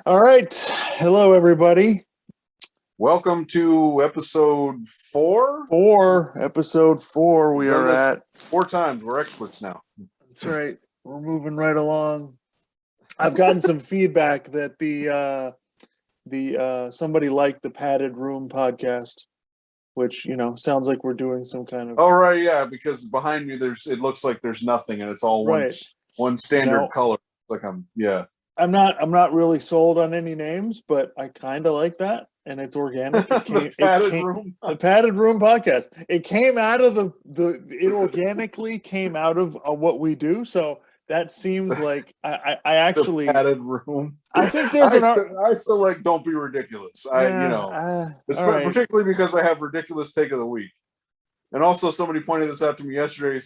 All right. Hello, everybody. Welcome to episode 4. Episode 4. We We've done are this at. 4 times. We're experts now. That's right. We're moving right along. I've gotten some feedback that somebody liked the Padded Room podcast, which sounds like we're doing some kind of. Oh right, yeah. Because behind me, it looks like there's nothing, and it's all Right. one standard color. Like I'm not really sold on any names, but I kind of like that, and it's organic. The Padded Room. The Padded Room podcast. It came out of it organically came out of what we do. So that seems like I actually The Padded Room. I think there's I still like Don't Be Ridiculous. Particularly because I have ridiculous take of the week. And also, somebody pointed this out to me yesterday.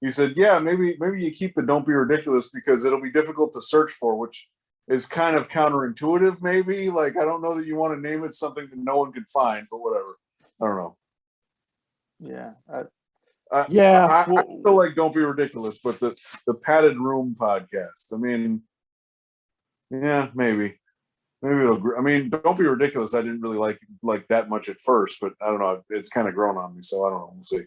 He said, yeah, maybe you keep the Don't Be Ridiculous because it'll be difficult to search for, which is kind of counterintuitive, maybe. Like, I don't know that you want to name it something that no one can find, but whatever. I don't know. Yeah. I feel like Don't Be Ridiculous, but the Padded Room podcast. I mean, yeah, maybe. Maybe it'll. I mean, Don't Be Ridiculous. I didn't really like that much at first, but I don't know. It's kind of grown on me, so I don't know. We'll see.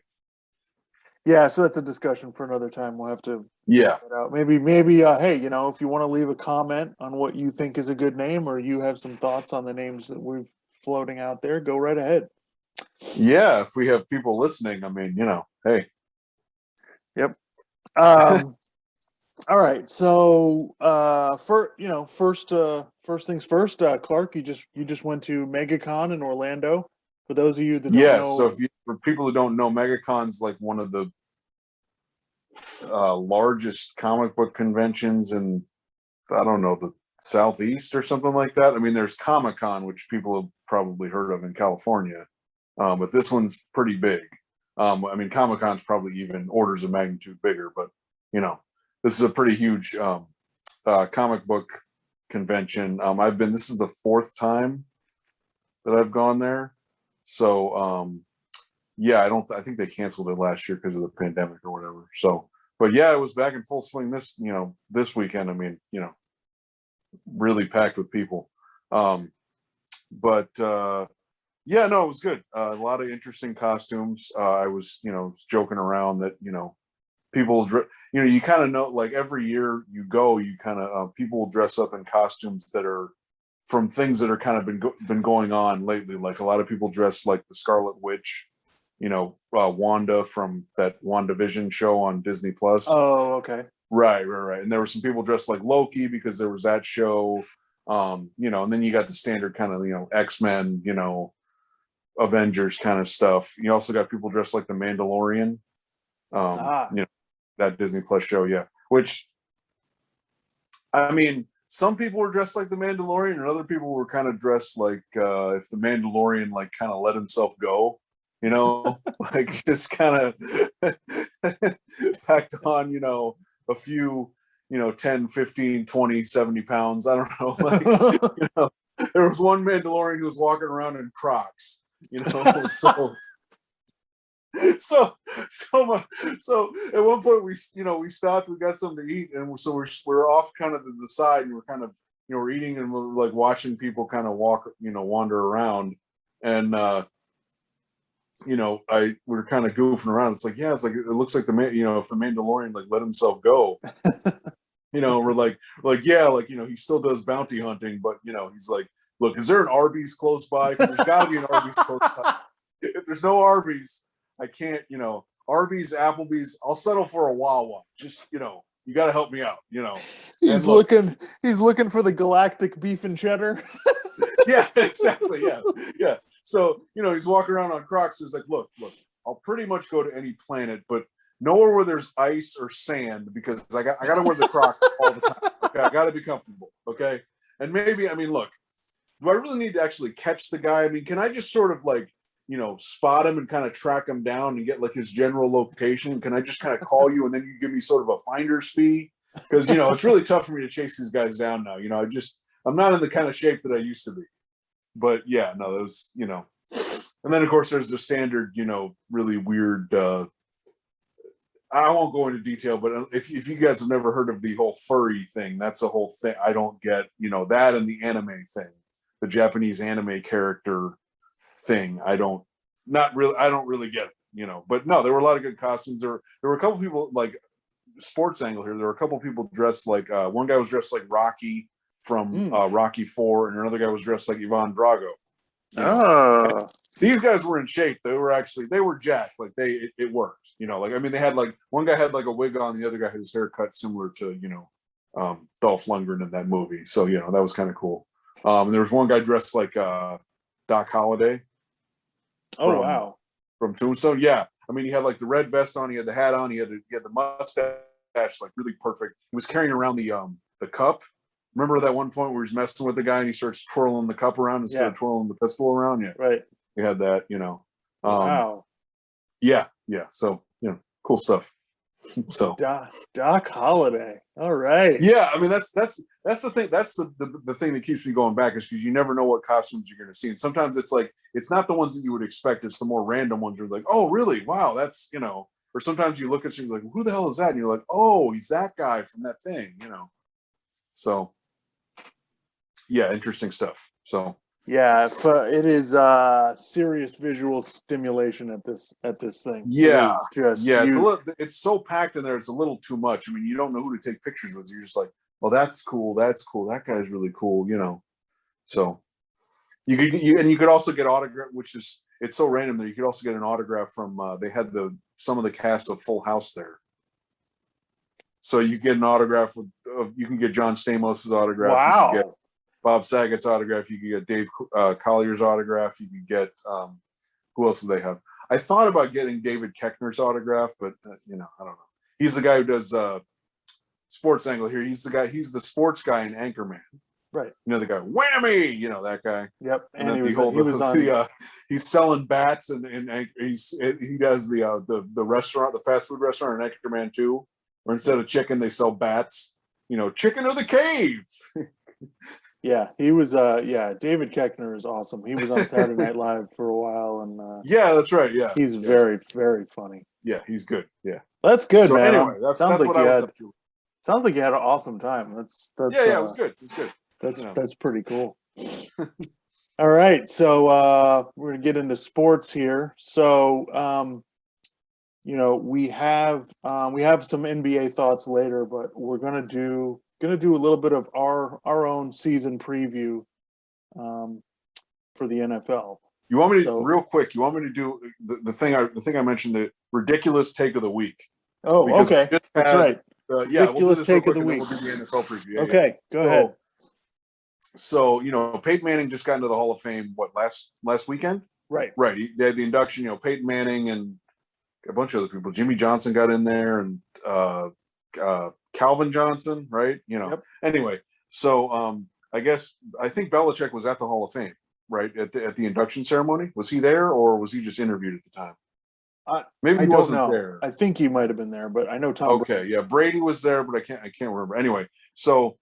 Yeah, so that's a discussion for another time. We'll have to. Yeah. It out. Maybe. Hey, if you want to leave a comment on what you think is a good name, or you have some thoughts on the names that we're floating out there, go right ahead. Yeah, if we have people listening, I mean, hey. Yep. All right. So, first things first. Clark, you just went to MEGACON in Orlando. For those of you that don't know, so for people who don't know, MEGACON's like one of the largest comic book conventions in, I don't know, the Southeast or something like that. I mean, there's Comic-Con, which people have probably heard of in California, but this one's pretty big. I mean, Comic-Con's probably even orders of magnitude bigger, but this is a pretty huge comic book convention. This is the 4th time that I've gone there. So, I think they canceled it last year because of the pandemic or whatever. So, but yeah, it was back in full swing this weekend. I mean, really packed with people. It was good. A lot of interesting costumes. I was, joking around that, people, you kind of know, like every year you go, you kind of, people will dress up in costumes that are from things that are kind of been going on lately. Like a lot of people dress like the Scarlet Witch, Wanda from that WandaVision show on Disney Plus. Oh, okay. Right. And there were some people dressed like Loki because there was that show, and then you got the standard kind of, X-Men, Avengers kind of stuff. You also got people dressed like the Mandalorian, that Disney Plus show. Yeah. Which, I mean, some people were dressed like the Mandalorian and other people were kind of dressed like, if the Mandalorian, like kind of let himself go, like just kind of packed on, a few, 10, 15, 20, 70 pounds. I don't know. Like, there was one Mandalorian who was walking around in Crocs, so at one point we stopped, we got something to eat, and so we're off kind of to the side, and we're kind of, we're eating and we're like watching people kind of walk, wander around, and we're kind of goofing around. It's like, it looks like if the Mandalorian like let himself go, we're like, he still does bounty hunting, but he's like, look, is there an Arby's close by? There's got to be an Arby's close by. If there's no Arby's, I can't, Arby's, Applebee's, I'll settle for a Wawa. Just, you got to help me out, He's looking for the galactic beef and cheddar. Yeah, exactly. Yeah. So, he's walking around on Crocs. So he's like, look, I'll pretty much go to any planet, but nowhere where there's ice or sand, because I got to wear the Crocs all the time. Okay. I got to be comfortable. Okay. And maybe, I mean, look, do I really need to actually catch the guy? I mean, can I just sort of like, spot him and kind of track him down and get like his general location? Can I just kind of call you and then you give me sort of a finder's fee? Because, it's really tough for me to chase these guys down now. I'm not in the kind of shape that I used to be. But yeah, no, those, and then of course there's the standard, really weird, I won't go into detail, but if you guys have never heard of the whole furry thing, that's a whole thing. I don't get, that and the anime thing, the Japanese anime character thing. I don't really get it, but no, there were a lot of good costumes. There were a couple people, like, sports angle here. There were a couple people dressed like, one guy was dressed like Rocky from Rocky 4, and another guy was dressed like Ivan Drago. Oh. These guys were in shape. They were jacked. Like it worked. They had like, one guy had like a wig on, the other guy had his hair cut similar to, Dolph Lundgren in that movie. So, that was kind of cool. And there was one guy dressed like Doc Holliday. Oh, wow. From Tombstone. Yeah. He had like the red vest on, he had the hat on, he had the mustache, like really perfect. He was carrying around the cup. Remember that one point where he's messing with the guy and he starts twirling the cup around instead of twirling the pistol around? Yeah. Right. We had that, Wow. Yeah. So, cool stuff. So Doc Holliday. All right. Yeah, that's the thing. That's the thing that keeps me going back, is because you never know what costumes you're going to see. And sometimes it's like, it's not the ones that you would expect. It's the more random ones. You're like, oh, really? Wow, that's, or sometimes you look at something like, who the hell is that? And you're like, oh, he's that guy from that thing, So, yeah, interesting stuff. So, yeah, it is serious visual stimulation at this thing. Yeah, It's it's so packed in there. It's a little too much. You don't know who to take pictures with. You're just like, oh, that's cool. That guy's really cool. So you could also get autograph, it's so random that you could also get an autograph from. They had some of the cast of Full House there. So you get an autograph you can get John Stamos' autograph. Wow. You can get Bob Saget's autograph. You can get Dave Collier's autograph. You can get who else do they have? I thought about getting David Koechner's autograph, but I don't know. He's the guy who does Sports Angle here. He's the sports guy in Anchorman. Right. The guy, whammy, that guy. Yep. And then he's selling bats and he does the restaurant, the fast food restaurant in Anchorman 2, where instead of chicken they sell bats. Chicken of the cave. Yeah, he was. David Koechner is awesome. He was on Saturday Night Live for a while, and yeah, that's right. Yeah, he's very, very funny. Yeah, he's good. Yeah, that's good, so man. Anyway, that's what I was up to. Sounds like you had an awesome time. That's it was good. It was good. That's pretty cool. All right, so we're gonna get into sports here. So we have some NBA thoughts later, but we're gonna do a little bit of our own season preview for the NFL. You want me to real quick? You want me to do the thing I mentioned, the ridiculous take of the week? Oh, okay, that's right. Ridiculous take of the week. We'll do the NFL preview. Okay, go ahead. So Peyton Manning just got into the Hall of Fame. What, last weekend? Right. They had the induction. Peyton Manning and a bunch of other people. Jimmy Johnson got in there, and Calvin Johnson, right? Yep. Anyway, so I think Belichick was at the Hall of Fame, right? At the induction ceremony. Was he there, or was he just interviewed at the time? Maybe he wasn't there. I think he might have been there, but I know Tom. Okay, Brady. Yeah, Brady was there, but I can't remember. Anyway, so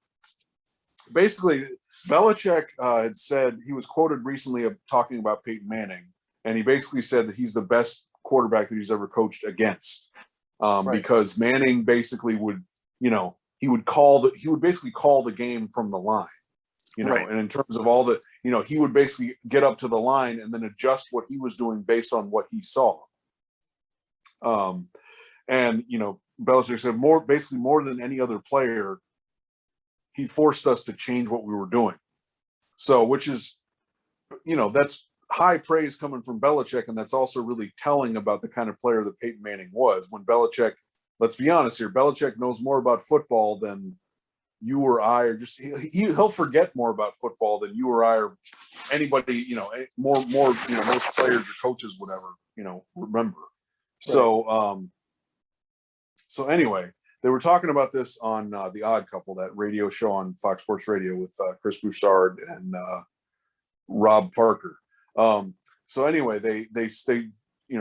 basically, Belichick had said, he was quoted recently of talking about Peyton Manning, and he basically said that he's the best quarterback that he's ever coached against, because Manning basically would, he would basically call the game from the line, and in terms of all the, he would basically get up to the line and then adjust what he was doing based on what he saw. And Belichick said more than any other player, he forced us to change what we were doing. So, which is, that's high praise coming from Belichick, and that's also really telling about the kind of player that Peyton Manning was. When Belichick, let's be honest here, Belichick knows more about football than you or I, or just he'll forget more about football than you or I, or anybody, more most players or coaches, whatever, remember. So, so anyway, they were talking about this on The Odd Couple, that radio show on Fox Sports Radio with Chris Broussard and Rob Parker. So anyway, they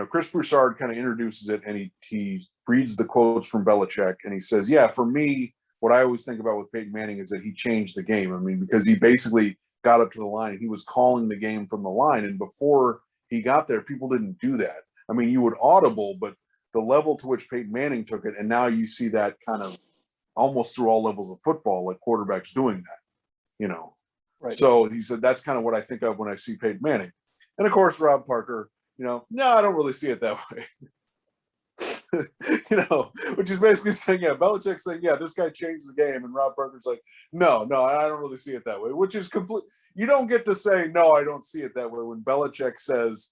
Chris Broussard kind of introduces it, and he reads the quotes from Belichick, and he says, yeah, for me, what I always think about with Peyton Manning is that he changed the game. Because he basically got up to the line and he was calling the game from the line. And before he got there, people didn't do that. You would audible, but the level to which Peyton Manning took it, and now you see that kind of almost through all levels of football, like quarterbacks doing that, Right. So he said that's kind of what I think of when I see Peyton Manning. And of course, Rob Parker, no, I don't really see it that way. Which is basically saying, Belichick's saying, this guy changed the game, and Rob Parker's like, no, I don't really see it that way, which is complete. You don't get to say, no, I don't see it that way when Belichick says,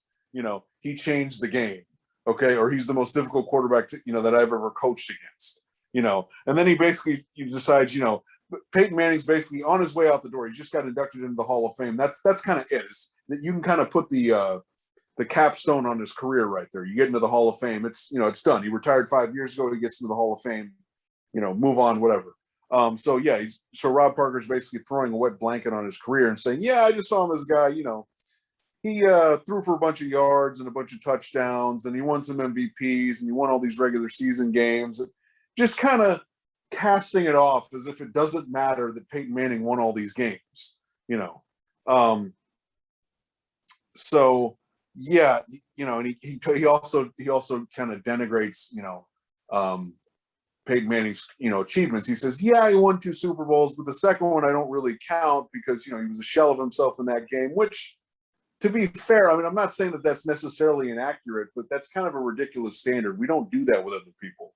he changed the game, okay, or he's the most difficult quarterback that I've ever coached against, and then he decides, Peyton Manning's basically on his way out the door. He just got inducted into the Hall of Fame. That's kind of it. Is that you can kind of put the capstone on his career right there. You get into the Hall of Fame. It's done. He retired 5 years ago. He gets into the Hall of Fame. Move on, whatever. So Rob Parker's basically throwing a wet blanket on his career and saying, I just saw him as a guy. He threw for a bunch of yards and a bunch of touchdowns, and he won some MVPs, and he won all these regular season games. Just kind of casting it off as if it doesn't matter that Peyton Manning won all these games. And he also kind of denigrates, Peyton Manning's, achievements. He says, he won 2 Super Bowls, but the second one I don't really count because, he was a shell of himself in that game, which, to be fair, I mean, I'm not saying that that's necessarily inaccurate, but that's kind of a ridiculous standard. We don't do that with other people.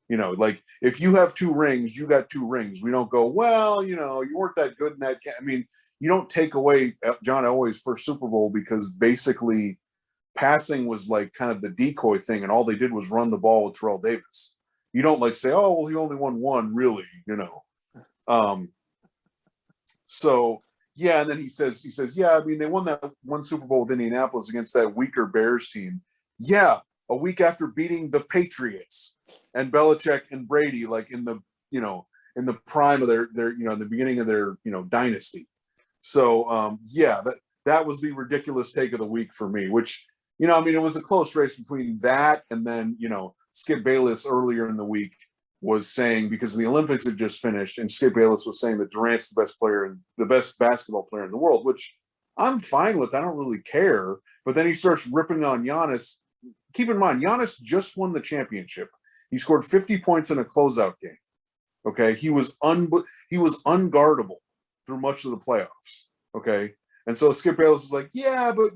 Like if you have 2 rings, you got 2 rings. We don't go, well, you weren't that good in that game. I mean, you don't take away John Elway's first Super Bowl because basically passing was like kind of the decoy thing, and all they did was run the ball with Terrell Davis. You don't like say, oh, well, he only won 1, really, and then he says, I mean, they won that 1 Super Bowl with Indianapolis against that weaker Bears team. Yeah, a week after beating the Patriots and Belichick and Brady, like in the prime of their in the beginning of their dynasty. So that was the ridiculous take of the week for me, which, I mean, it was a close race between that and then, Skip Bayless earlier in the week was saying, because the Olympics had just finished, and Skip Bayless was saying that Durant's the best player and the best basketball player in the world, which I'm fine with. I don't really care. But then he starts ripping on Giannis. Keep in mind, Giannis just won the championship. He scored 50 points in a closeout game. Okay. He was unguardable through much of the playoffs. Okay. And so Skip Bayless is like, but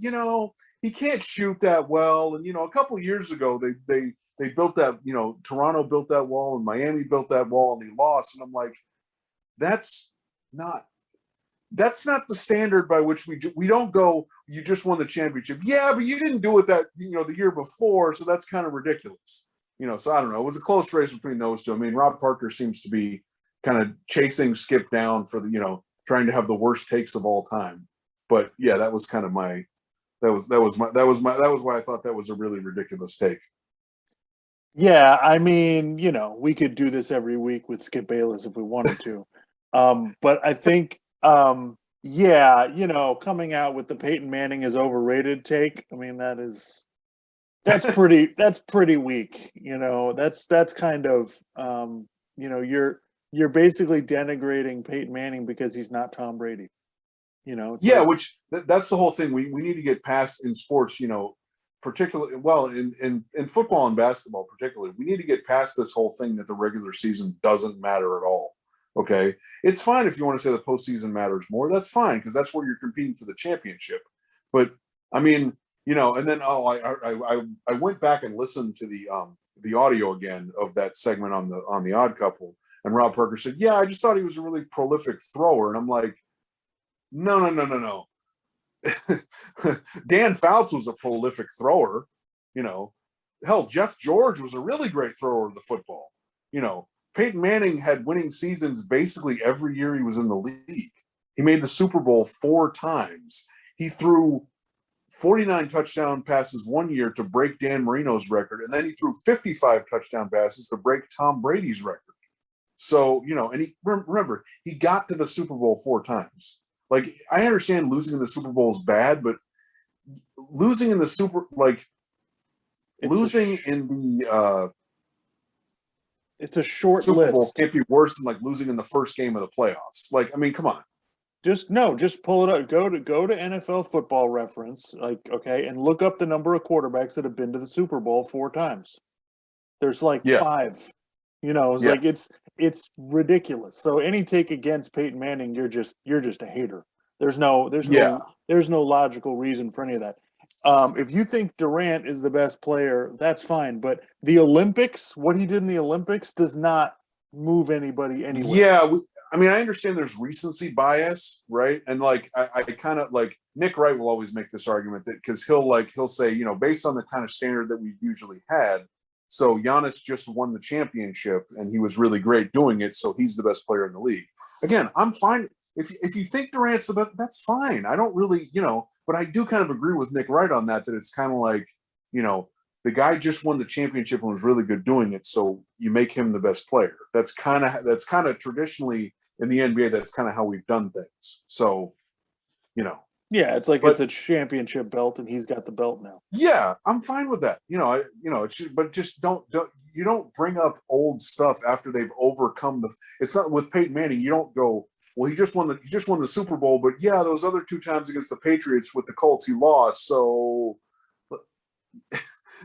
he can't shoot that well. And a couple of years ago, they built that, Toronto built that wall and Miami built that wall and he lost. And I'm like, that's not the standard by which we don't go, you just won the championship. Yeah, but you didn't do it that, the year before. So that's kind of ridiculous. So I don't know. It was a close race between those two. I mean, Rob Parker seems to be kind of chasing Skip down for the, trying to have the worst takes of all time. But that was kind of that was why I thought that was a really ridiculous take. Yeah, I mean, we could do this every week with Skip Bayless if we wanted to. But I think, coming out with the Peyton Manning is overrated take, I mean, that's pretty weak. That's kind of, you're basically denigrating Peyton Manning because he's not Tom Brady. Which that's the whole thing. We need to get past in sports, particularly, well, in football and basketball particularly, we need to get past this whole thing that the regular season doesn't matter at all. Okay, it's fine if you want to say the postseason matters more. That's fine because that's where you're competing for the championship. But I mean, and then I went back and listened to the audio again of that segment on the Odd Couple, and Rob Parker said, I just thought he was a really prolific thrower, and I'm like, no. Dan Fouts was a prolific thrower. Hell, Jeff George was a really great thrower of the football. Peyton Manning had winning seasons basically every year he was in the league. He made the Super Bowl 4 times. He threw 49 touchdown passes one year to break Dan Marino's record, and then he threw 55 touchdown passes to break Tom Brady's record. So, and remember, he got to the Super Bowl 4 times. Like, I understand losing in the Super Bowl is bad, but losing in the it's a short Super list. Bowl can't be worse than losing in the first game of the playoffs. I mean, come on. Just pull it up. Go to NFL Football Reference, and look up the number of quarterbacks that have been to the Super Bowl 4 times. There's like Yeah. 5. You know, it's Yeah. like it's ridiculous. So any take against Peyton Manning, you're just a hater. There's no logical reason for any of that. If you think Durant is the best player, that's fine. But the Olympics, what he did in the Olympics, does not move anybody anywhere. Yeah, I mean, I understand there's recency bias, right? And like, I kind of like Nick Wright will always make this argument that because he'll say, you know, based on the kind of standard that we've usually had, so Giannis just won the championship and he was really great doing it, so he's the best player in the league. Again, I'm fine if you think Durant's the best, that's fine. I don't really, you know, but I do kind of agree with Nick Wright on that it's kind of like, you know, the guy just won the championship and was really good doing it, so you make him the best player. That's kind of traditionally in the NBA. That's kind of how we've done things. So, you know, yeah, it's like it's a championship belt, and he's got the belt now. Yeah, I'm fine with that. You know, but just don't bring up old stuff after they've overcome the. It's not with Peyton Manning. You don't go, well, he just won the Super Bowl, but yeah, those other 2 times against the Patriots with the Colts he lost. So.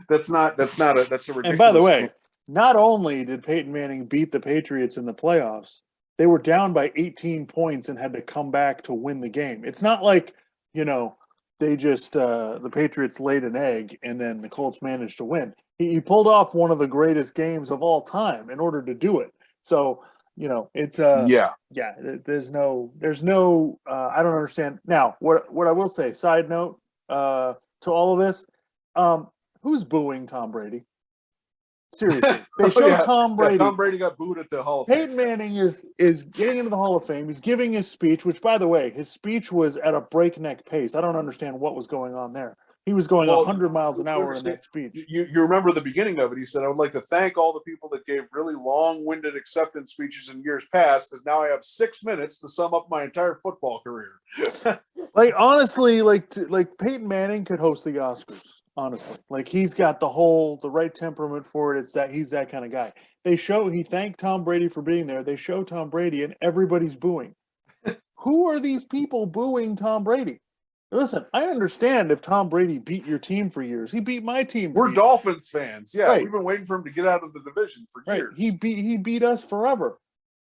That's a ridiculous. And by the way, not only did Peyton Manning beat the Patriots in the playoffs, they were down by 18 points and had to come back to win the game. It's not like, you know, they just the Patriots laid an egg and then the Colts managed to win. He pulled off one of the greatest games of all time in order to do it. So, you know, it's yeah. There's no I don't understand. Now, what I will say, side note to all of this. Who's booing Tom Brady? Seriously, they showed Tom Brady. Yeah, Tom Brady got booed at the Hall of Fame. Peyton Manning is getting into the Hall of Fame. He's giving his speech, which, by the way, his speech was at a breakneck pace. I don't understand what was going on there. He was going 100 miles an hour in that speech. You remember the beginning of it. He said, I would like to thank all the people that gave really long-winded acceptance speeches in years past, because now I have 6 minutes to sum up my entire football career. Like, honestly, like Peyton Manning could host the Oscars. Honestly, like he's got the right temperament for it. He's that kind of guy. He thanked Tom Brady for being there. They show Tom Brady and everybody's booing. Who are these people booing Tom Brady? Listen, I understand if Tom Brady beat your team for years. He beat my team. We're Dolphins fans. Yeah, right. We've been waiting for him to get out of the division for years. He beat us forever.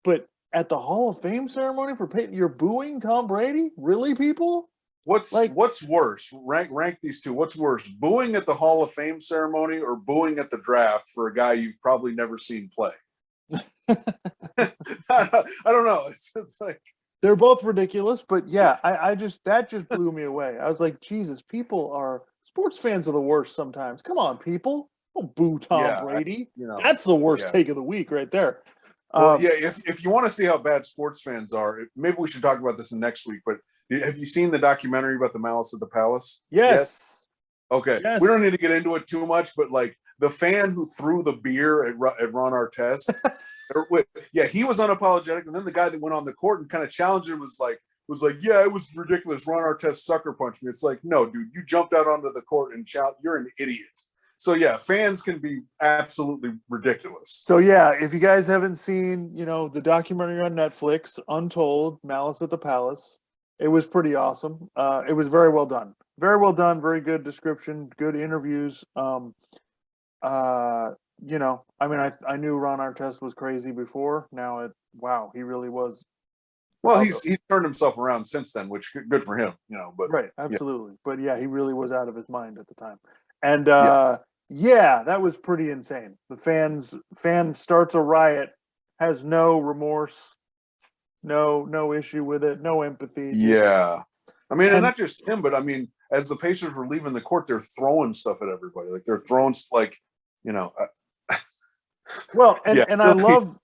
But at the Hall of Fame ceremony for Peyton, you're booing Tom Brady? Really, people? What's worse? Rank these two. What's worse, booing at the Hall of Fame ceremony or booing at the draft for a guy you've probably never seen play? I don't know. It's like they're both ridiculous, but yeah, that just blew me away. I was like, Jesus, sports fans are the worst sometimes. Come on, people, don't boo Tom Brady. That's the worst take of the week right there. Well, if you want to see how bad sports fans are, maybe we should talk about this in next week, but have you seen the documentary about the Malice at the Palace? Yes. Okay. Yes. We don't need to get into it too much, but like the fan who threw the beer at Ron Artest, he was unapologetic, and then the guy that went on the court and kind of challenged him was like, yeah, it was ridiculous. Ron Artest sucker punched me. It's like, no, dude, you jumped out onto the court and you're an idiot. So yeah, fans can be absolutely ridiculous. So yeah, if you guys haven't seen, the documentary on Netflix, Untold, Malice at the Palace, it was pretty awesome. It was very well done. Very well done. Very good description. Good interviews. I knew Ron Artest was crazy before. Now, he really was. Well, he's turned himself around since then, which good for him. But right, absolutely. Yeah. But yeah, he really was out of his mind at the time. And that was pretty insane. The fan starts a riot, has no remorse. No issue with it. No empathy. Yeah. I mean, and not just him, but I mean, as the Pacers were leaving the court, they're throwing stuff at everybody. Like they're throwing Well, and I love,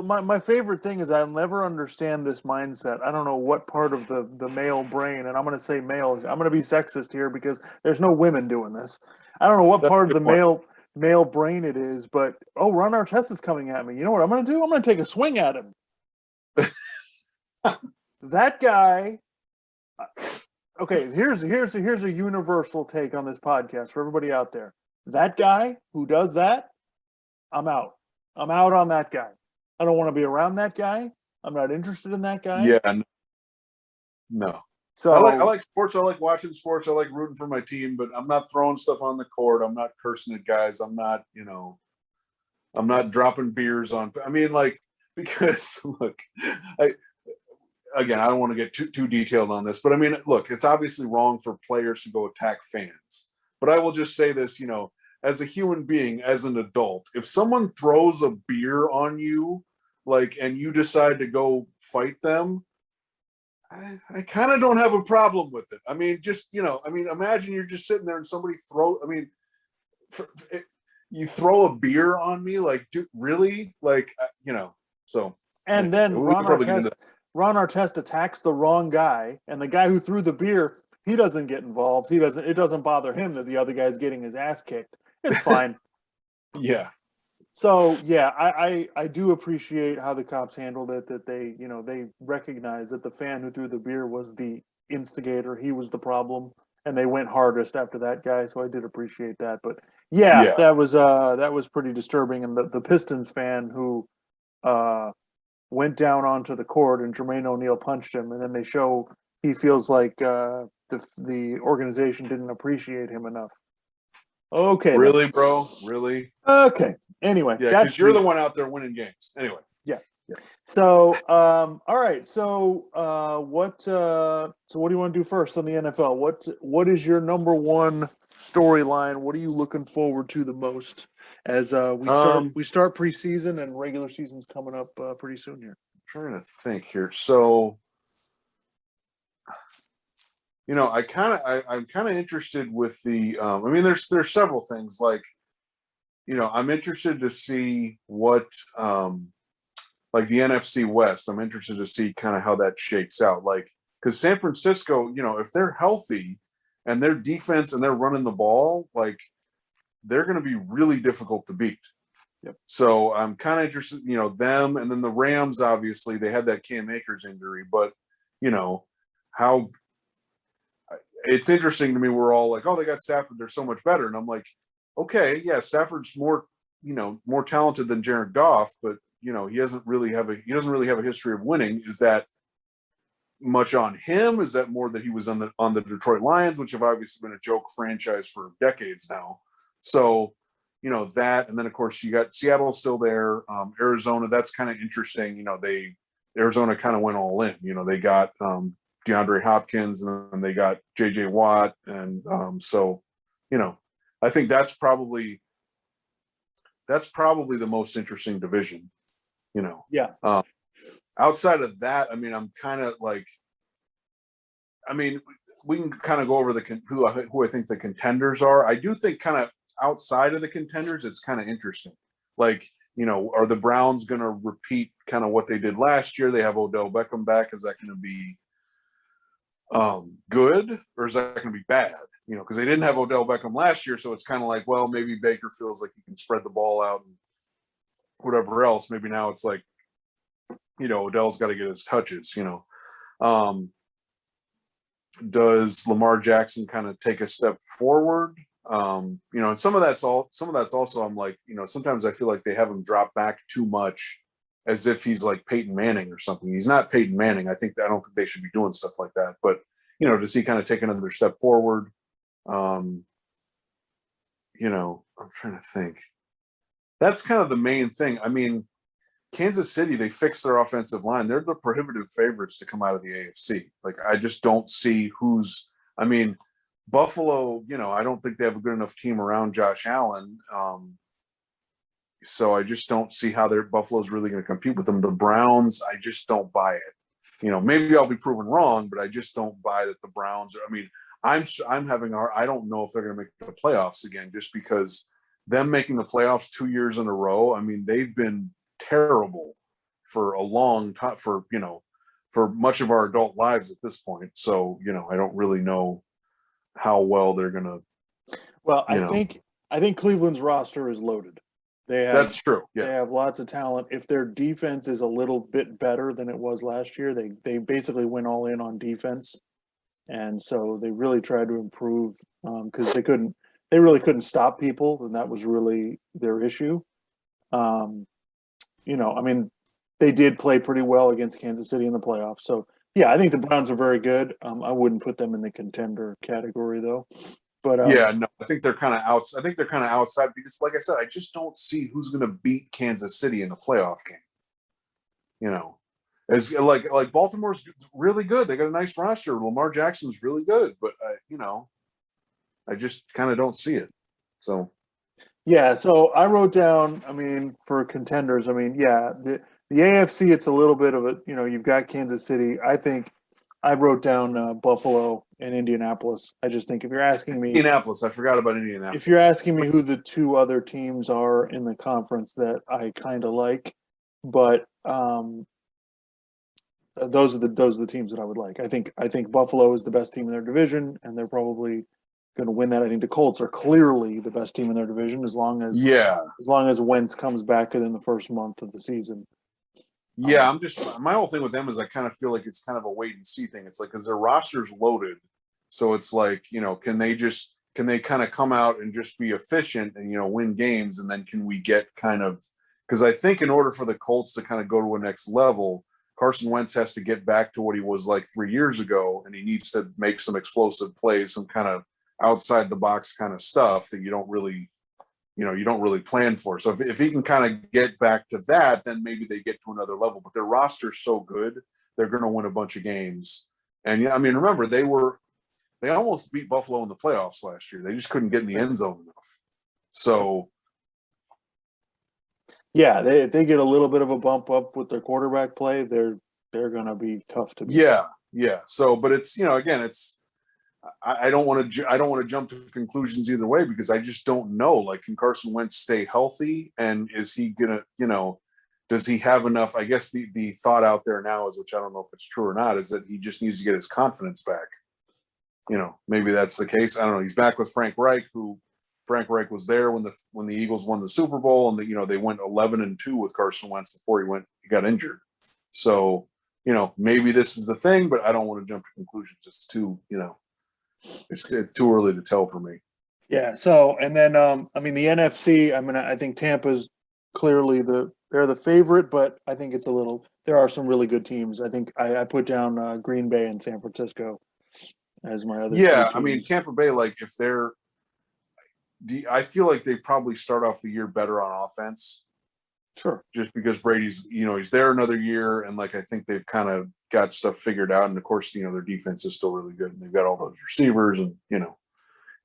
my favorite thing is I'll never understand this mindset. I don't know what part of the male brain, and I'm going to say male, I'm going to be sexist here because there's no women doing this. I don't know what part of the male brain it is, but, Ron Artest is coming at me. You know what I'm going to do? I'm going to take a swing at him. That guy. Okay, here's a universal take on this podcast for everybody out there. That guy who does that, I'm out. I'm out on that guy. I don't want to be around that guy. I'm not interested in that guy. Yeah, no. So I like sports. I like watching sports. I like rooting for my team, but I'm not throwing stuff on the court. I'm not cursing at guys. I'm not, I'm not dropping beers on. I mean, like, because look, I again, I don't want to get too detailed on this, but I mean, look, it's obviously wrong for players to go attack fans. But I will just say this, as a human being, as an adult, if someone throws a beer on you, like, and you decide to go fight them, I kind of don't have a problem with it. I mean, just, imagine you're just sitting there and somebody you throw a beer on me, like, dude, really? Like, so. And then Ron Artest attacks the wrong guy, and the guy who threw the beer, he doesn't get involved. It doesn't bother him that the other guy's getting his ass kicked. It's fine. Yeah. So yeah, I do appreciate how the cops handled it, that they recognize that the fan who threw the beer was the instigator. He was the problem, and they went hardest after that guy. So I did appreciate that. But yeah. that was pretty disturbing. And the Pistons fan who went down onto the court and Jermaine O'Neal punched him, and then they show he feels like the organization didn't appreciate him enough. Okay. Really, bro? Really? Okay. Anyway. Yeah, because you're the one out there winning games. Anyway. Yeah. So, all right. So, what do you want to do first on the NFL? What is your number one storyline? What are you looking forward to the most as we start preseason and regular season's coming up pretty soon here? I'm trying to think here. So, I'm kind of interested with the. There's several things, like, I'm interested to see what like the NFC West. I'm interested to see kind of how that shakes out, like, because San Francisco, if they're healthy and their defense and they're running the ball, like, they're going to be really difficult to beat. Yep. So I'm kind of interested, them, and then the Rams. Obviously, they had that Cam Akers injury, but how. It's interesting to me. We're all like, oh, they got Stafford, they're so much better. And I'm like, okay, yeah, Stafford's more talented than Jared Goff, but he doesn't really have a history of winning. Is that much on him? Is that more that he was on the Detroit Lions, which have obviously been a joke franchise for decades now? So, that, and then of course you got Seattle still there, Arizona, that's kind of interesting. Arizona kind of went all in. They got DeAndre Hopkins, and then they got JJ Watt. And so, I think that's probably the most interesting division, Yeah. Outside of that, I'm kind of like, we can kind of go over who I think the contenders are. I do think kind of outside of the contenders, it's kind of interesting. Like, are the Browns going to repeat kind of what they did last year? They have Odell Beckham back. Is that going to be good, or is that going to be bad? Because they didn't have Odell Beckham last year, so it's kind of like, well, maybe Baker feels like he can spread the ball out and whatever else. Maybe now it's like, Odell's got to get his touches. Does Lamar Jackson kind of take a step forward? And some of that's also, I'm like, sometimes I feel like they have him drop back too much, as if he's like Peyton Manning or something. He's not Peyton Manning. I don't think they should be doing stuff like that. But, does he kind of take another step forward? I'm trying to think. That's kind of the main thing. Kansas City, they fixed their offensive line. They're the prohibitive favorites to come out of the AFC. Like, I just don't see Buffalo, I don't think they have a good enough team around Josh Allen. So I just don't see how Buffalo's really going to compete with them. The Browns, I just don't buy it. Maybe I'll be proven wrong, but I just don't buy that the Browns are. I'm having I don't know if they're going to make the playoffs again, just because them making the playoffs 2 years in a row. They've been terrible for a long time, for much of our adult lives at this point. So, I don't really know how well they're going to. Well, I think Cleveland's roster is loaded. That's true. Yeah. They have lots of talent. If their defense is a little bit better than it was last year, they basically went all in on defense, and so they really tried to improve because they really couldn't stop people, and that was really their issue. They did play pretty well against Kansas City in the playoffs. So yeah, I think the Browns are very good. I wouldn't put them in the contender category though. But yeah, no, I think they're kind of outside. I think they're kind of outside because, like I said, I just don't see who's going to beat Kansas City in a playoff game. You know, as like Baltimore's really good. They got a nice roster. Lamar Jackson's really good, but you know, I just kind of don't see it. So yeah, so I wrote down. I mean, for contenders, I mean, yeah, the AFC. It's a little bit of a you've got Kansas City. I think I wrote down Buffalo and Indianapolis. I just think if you're asking me, Indianapolis, I forgot about if you're Indianapolis. asking me who the two other teams are in the conference that I kind of like, but those are the teams that I would like. I think Buffalo is the best team in their division, and they're probably going to win that. I think the Colts are clearly the best team in their division Yeah, as long as Wentz comes back within the first month of the season. yeah. I'm just my whole thing with them is I kind of feel like it's kind of a wait and see thing. It's like because their roster's loaded, so it's like can they kind of come out and just be efficient and win games, and then can we get kind of because I think in order for the Colts to kind of go to a next level, Carson Wentz has to get back to what he was like 3 years ago, and he needs to make some explosive plays, some kind of outside the box kind of stuff that you don't really plan for. So if he can kind of get back to that, then maybe they get to another level. But their roster's so good, they're going to win a bunch of games. And I mean, remember they almost beat Buffalo in the playoffs last year. They just couldn't get in the end zone enough. So yeah, if they get a little bit of a bump up with their quarterback play, they're going to be tough to beat. Yeah. So, but it's again, it's I don't want to jump to conclusions either way because I just don't know. Like, can Carson Wentz stay healthy, and is he gonna does he have enough? I guess the thought out there now is, which I don't know if it's true or not, is that he just needs to get his confidence back. Maybe that's the case. I don't know. He's back with Frank Reich, who Frank Reich was there when the Eagles won the Super Bowl, and they went 11-2 with Carson Wentz before he got injured. So maybe this is the thing, but I don't want to jump to conclusions. It's too it's too early to tell for me. Yeah. So and then I mean the NFC. I mean I think Tampa's clearly they're the favorite, but I think it's there are some really good teams. I think I put down Green Bay and San Francisco as my other. Yeah, I mean Tampa Bay, like if I feel like they probably start off the year better on offense. Sure. Just because Brady's, he's there another year, and like I think they've kind of got stuff figured out, and of course, their defense is still really good, and they've got all those receivers, and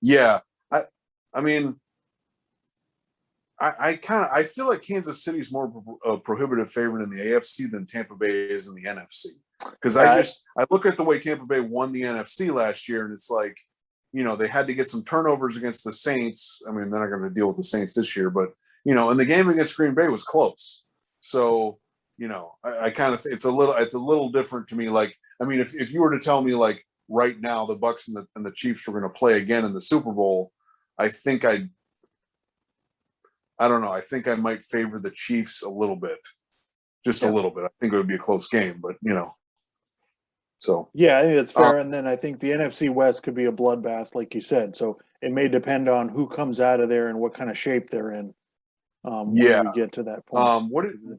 yeah. I mean, I feel like Kansas City is more a prohibitive favorite in the AFC than Tampa Bay is in the NFC because I look at the way Tampa Bay won the NFC last year, and it's like they had to get some turnovers against the Saints. I mean, they're not going to deal with the Saints this year, but and the game against Green Bay was close. So, I kind of it's a little different to me. Like, I mean, if you were to tell me like right now the Bucks and the Chiefs were going to play again in the Super Bowl, I think I don't know. I think I might favor the Chiefs a little bit, just a little bit. I think it would be a close game, but so yeah, I think that's fair. And then I think the NFC West could be a bloodbath, like you said. So it may depend on who comes out of there and what kind of shape they're in. When we get to that point.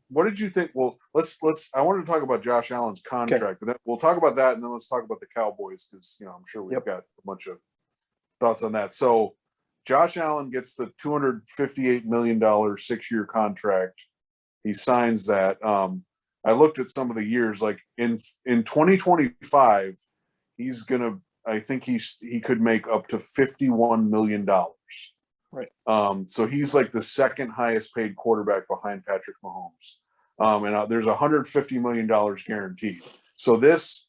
What did you think? Well, let's. I wanted to talk about Josh Allen's contract, but then we'll talk about that, and then let's talk about the Cowboys because I'm sure we've got a bunch of thoughts on that. So, Josh Allen gets the $258 million 6-year contract. He signs that. I looked at some of the years, like in 2025, he's gonna. I think he could make up to $51 million. Right. So he's like the second highest paid quarterback behind Patrick Mahomes. And there's $150 million guaranteed. So this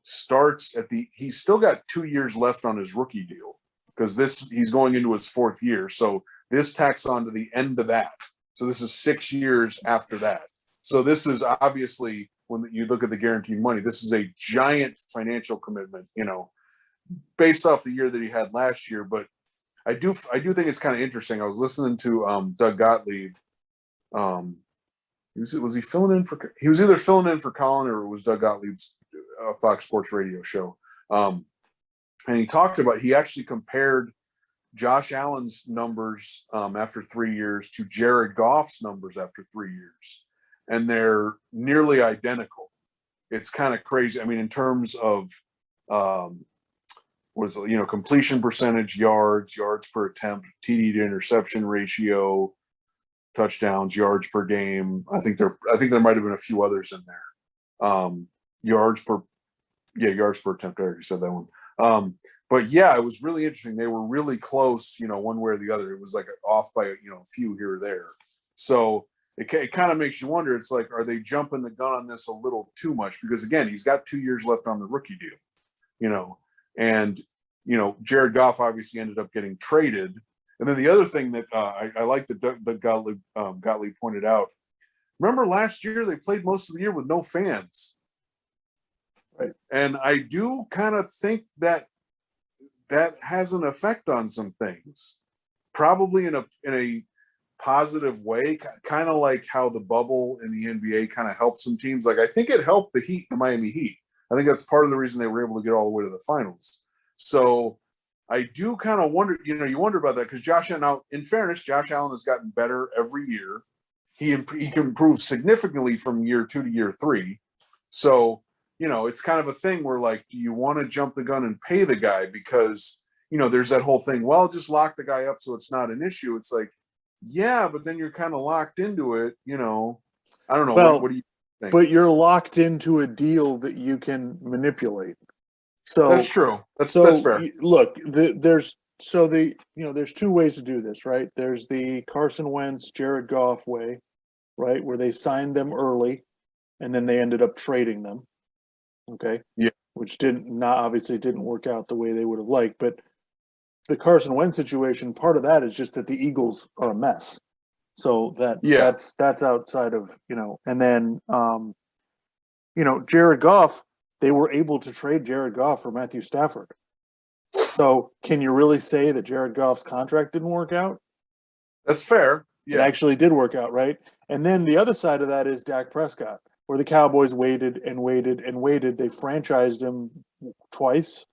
starts he's still got 2 years left on his rookie deal because he's going into his 4th year. So this tacks on to the end of that. So this is 6 years after that. So this is obviously, when you look at the guaranteed money, this is a giant financial commitment, based off the year that he had last year. But I do think it's kind of interesting. I was listening to Doug Gottlieb. Was he filling in for? He was either filling in for Colin or it was Doug Gottlieb's Fox Sports Radio show. And he talked about he actually compared Josh Allen's numbers after 3 years to Jared Goff's numbers after 3 years, and they're nearly identical. It's kind of crazy. I mean, in terms of was, completion percentage, yards per attempt, TD to interception ratio, touchdowns, yards per game. I think there might have been a few others in there. Yards per attempt. I already said that one. But yeah, it was really interesting. They were really close, one way or the other. It was like off by, a few here or there. So it kind of makes you wonder. It's like, are they jumping the gun on this a little too much? Because again, he's got 2 years left on the rookie deal, and, Jared Goff obviously ended up getting traded. And then the other thing that I like that Gottlieb pointed out, remember last year they played most of the year with no fans. Right. And I do kind of think that has an effect on some things, probably in a positive way, kind of like how the bubble in the NBA kind of helped some teams. Like I think it helped the Miami Heat. I think that's part of the reason they were able to get all the way to the finals. So I do kind of wonder, you wonder about that because Josh Allen, now in fairness, Josh Allen has gotten better every year. He can improve significantly from year 2 to year 3. So, it's kind of a thing where like, do you want to jump the gun and pay the guy? Because, there's that whole thing, well, just lock the guy up so it's not an issue. It's like, yeah, but then you're kind of locked into it, I don't know. Well, what do you think? But you're locked into a deal that you can manipulate. So that's true. That's fair. Look, there's 2 ways to do this, right? There's the Carson Wentz, Jared Goff way, right, where they signed them early, and then they ended up trading them. Okay. Yeah. Which obviously didn't work out the way they would have liked, but the Carson Wentz situation, part of that is just that the Eagles are a mess. So that's outside of, and then, Jared Goff, they were able to trade Jared Goff for Matthew Stafford. So can you really say that Jared Goff's contract didn't work out? That's fair. Yeah. It actually did work out, right? And then the other side of that is Dak Prescott, where the Cowboys waited and waited and waited. They franchised him twice.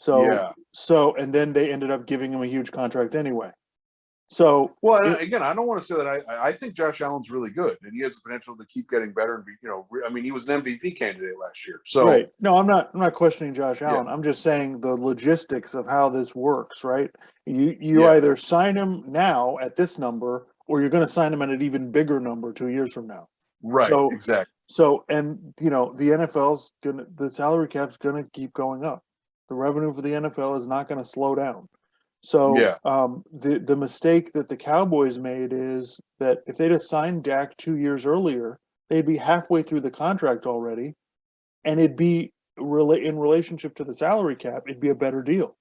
And then they ended up giving him a huge contract anyway. So, again, I don't want to say that I think Josh Allen's really good and he has the potential to keep getting better and be, he was an MVP candidate last year. So, right. No, I'm not questioning Josh Allen. I'm just saying the logistics of how this works, right? You either sign him now at this number or you're going to sign him at an even bigger number 2 years from now. Right. So, exactly. So, and the NFL's the salary cap's going to keep going up. The revenue for the NFL is not going to slow down. So the mistake that the Cowboys made is that if they'd have signed Dak 2 years earlier, they'd be halfway through the contract already, and it'd be in relationship to the salary cap, it'd be a better deal.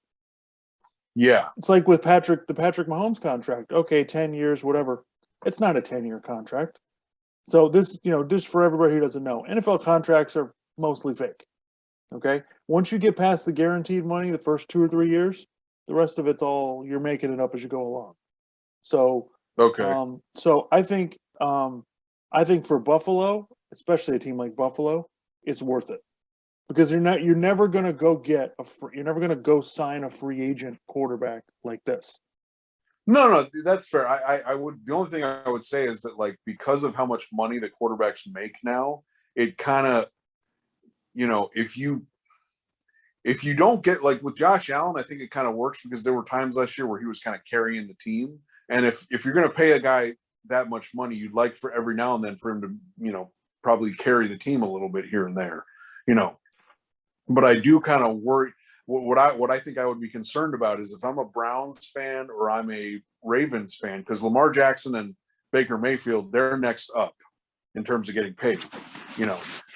Yeah. It's like with the Patrick Mahomes contract. Okay, 10 years, whatever. It's not a 10-year contract. So this, just for everybody who doesn't know, NFL contracts are mostly fake. Okay? Once you get past the guaranteed money, the first 2 or 3 years, the rest of it's all you're making it up as you go along. So so I think for Buffalo, especially a team like Buffalo, it's worth it because you're never going to go sign a free agent quarterback like this. No, that's fair. I would. The only thing I would say is that because of how much money the quarterbacks make now, it kind of, if you don't get with Josh Allen, I think it kind of works because there were times last year where he was kind of carrying the team. And if you're going to pay a guy that much money, you'd like for every now and then for him to, probably carry the team a little bit here and there, but I do kind of worry. What I think I would be concerned about is if I'm a Browns fan or I'm a Ravens fan, because Lamar Jackson and Baker Mayfield, they're next up in terms of getting paid,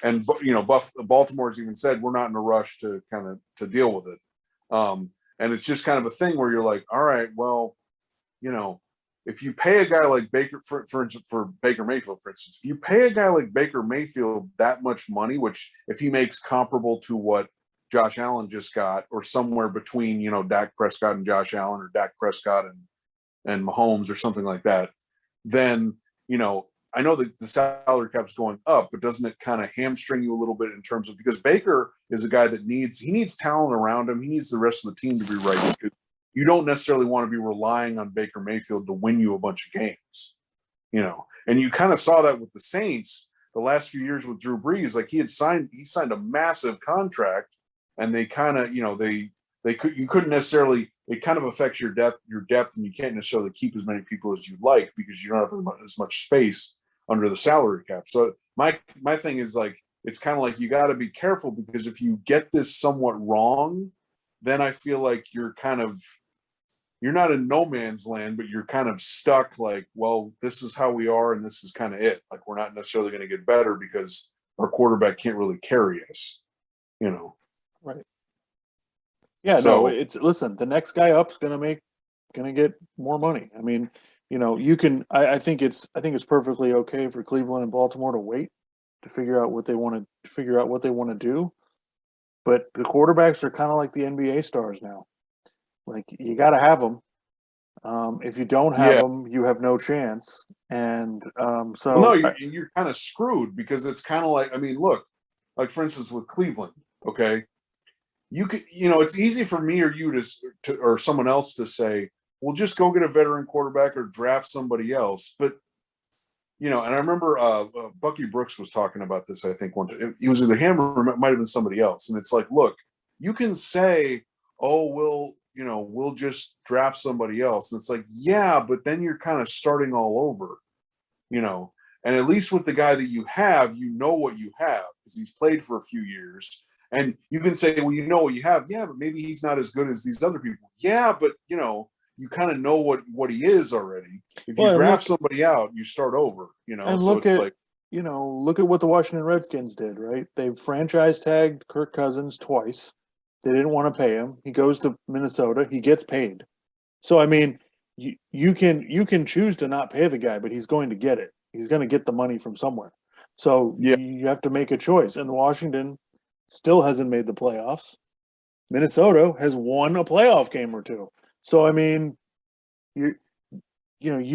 and Baltimore's even said we're not in a rush to deal with it. And it's just kind of a thing where you're like, all right, well, if you pay a guy like Baker, for Baker Mayfield, for instance, if you pay a guy like Baker Mayfield that much money, which if he makes comparable to what Josh Allen just got, or somewhere between, Dak Prescott and Josh Allen, or Dak Prescott and Mahomes, or something like that, then, I know that the salary cap's going up, but doesn't it kind of hamstring you a little bit in terms of, because Baker is a guy that needs talent around him. He needs the rest of the team to be right. You don't necessarily want to be relying on Baker Mayfield to win you a bunch of games, and you kind of saw that with the Saints the last few years with Drew Brees. He signed a massive contract, and they kind of, you couldn't necessarily, it kind of affects your depth, and you can't necessarily keep as many people as you'd like because you don't have as much space under the salary cap. So my thing is like, it's kind of like you got to be careful, because if you get this somewhat wrong, then I feel like you're not in no man's land, but you're kind of stuck like, well, this is how we are, and this is kind of it. Like, we're not necessarily going to get better because our quarterback can't really carry us, Right. Yeah, So, no, listen, the next guy up's gonna get more money. I mean, I think it's perfectly okay for Cleveland and Baltimore to wait to figure out what they want to do. But the quarterbacks are kind of like the NBA stars now. Like, you got to have them. If you don't have yeah. them, you have no chance. And Well, no, you're kind of screwed, because it's kind of like, I mean, look, like for instance with Cleveland, okay, you could, it's easy for me or you to or someone else to say, well, just go get a veteran quarterback or draft somebody else. But and I remember Bucky Brooks was talking about this. I think one time he was either him or it might have been somebody else. And it's like, look, you can say, oh, we'll just draft somebody else. And it's like, yeah, but then you're kind of starting all over, and at least with the guy that you have, what you have, because he's played for a few years. And you can say, well, what you have. Yeah, but maybe he's not as good as these other people. Yeah, but, you kind of know what he is already. If you draft somebody out, you start over, And so it's like, look at what the Washington Redskins did, right? They franchise tagged Kirk Cousins twice. They didn't want to pay him. He goes to Minnesota. He gets paid. So, I mean, you can choose to not pay the guy, but he's going to get it. He's going to get the money from somewhere. So yeah, you have to make a choice. And Washington still hasn't made the playoffs. Minnesota has won a playoff game or two. So, I mean, you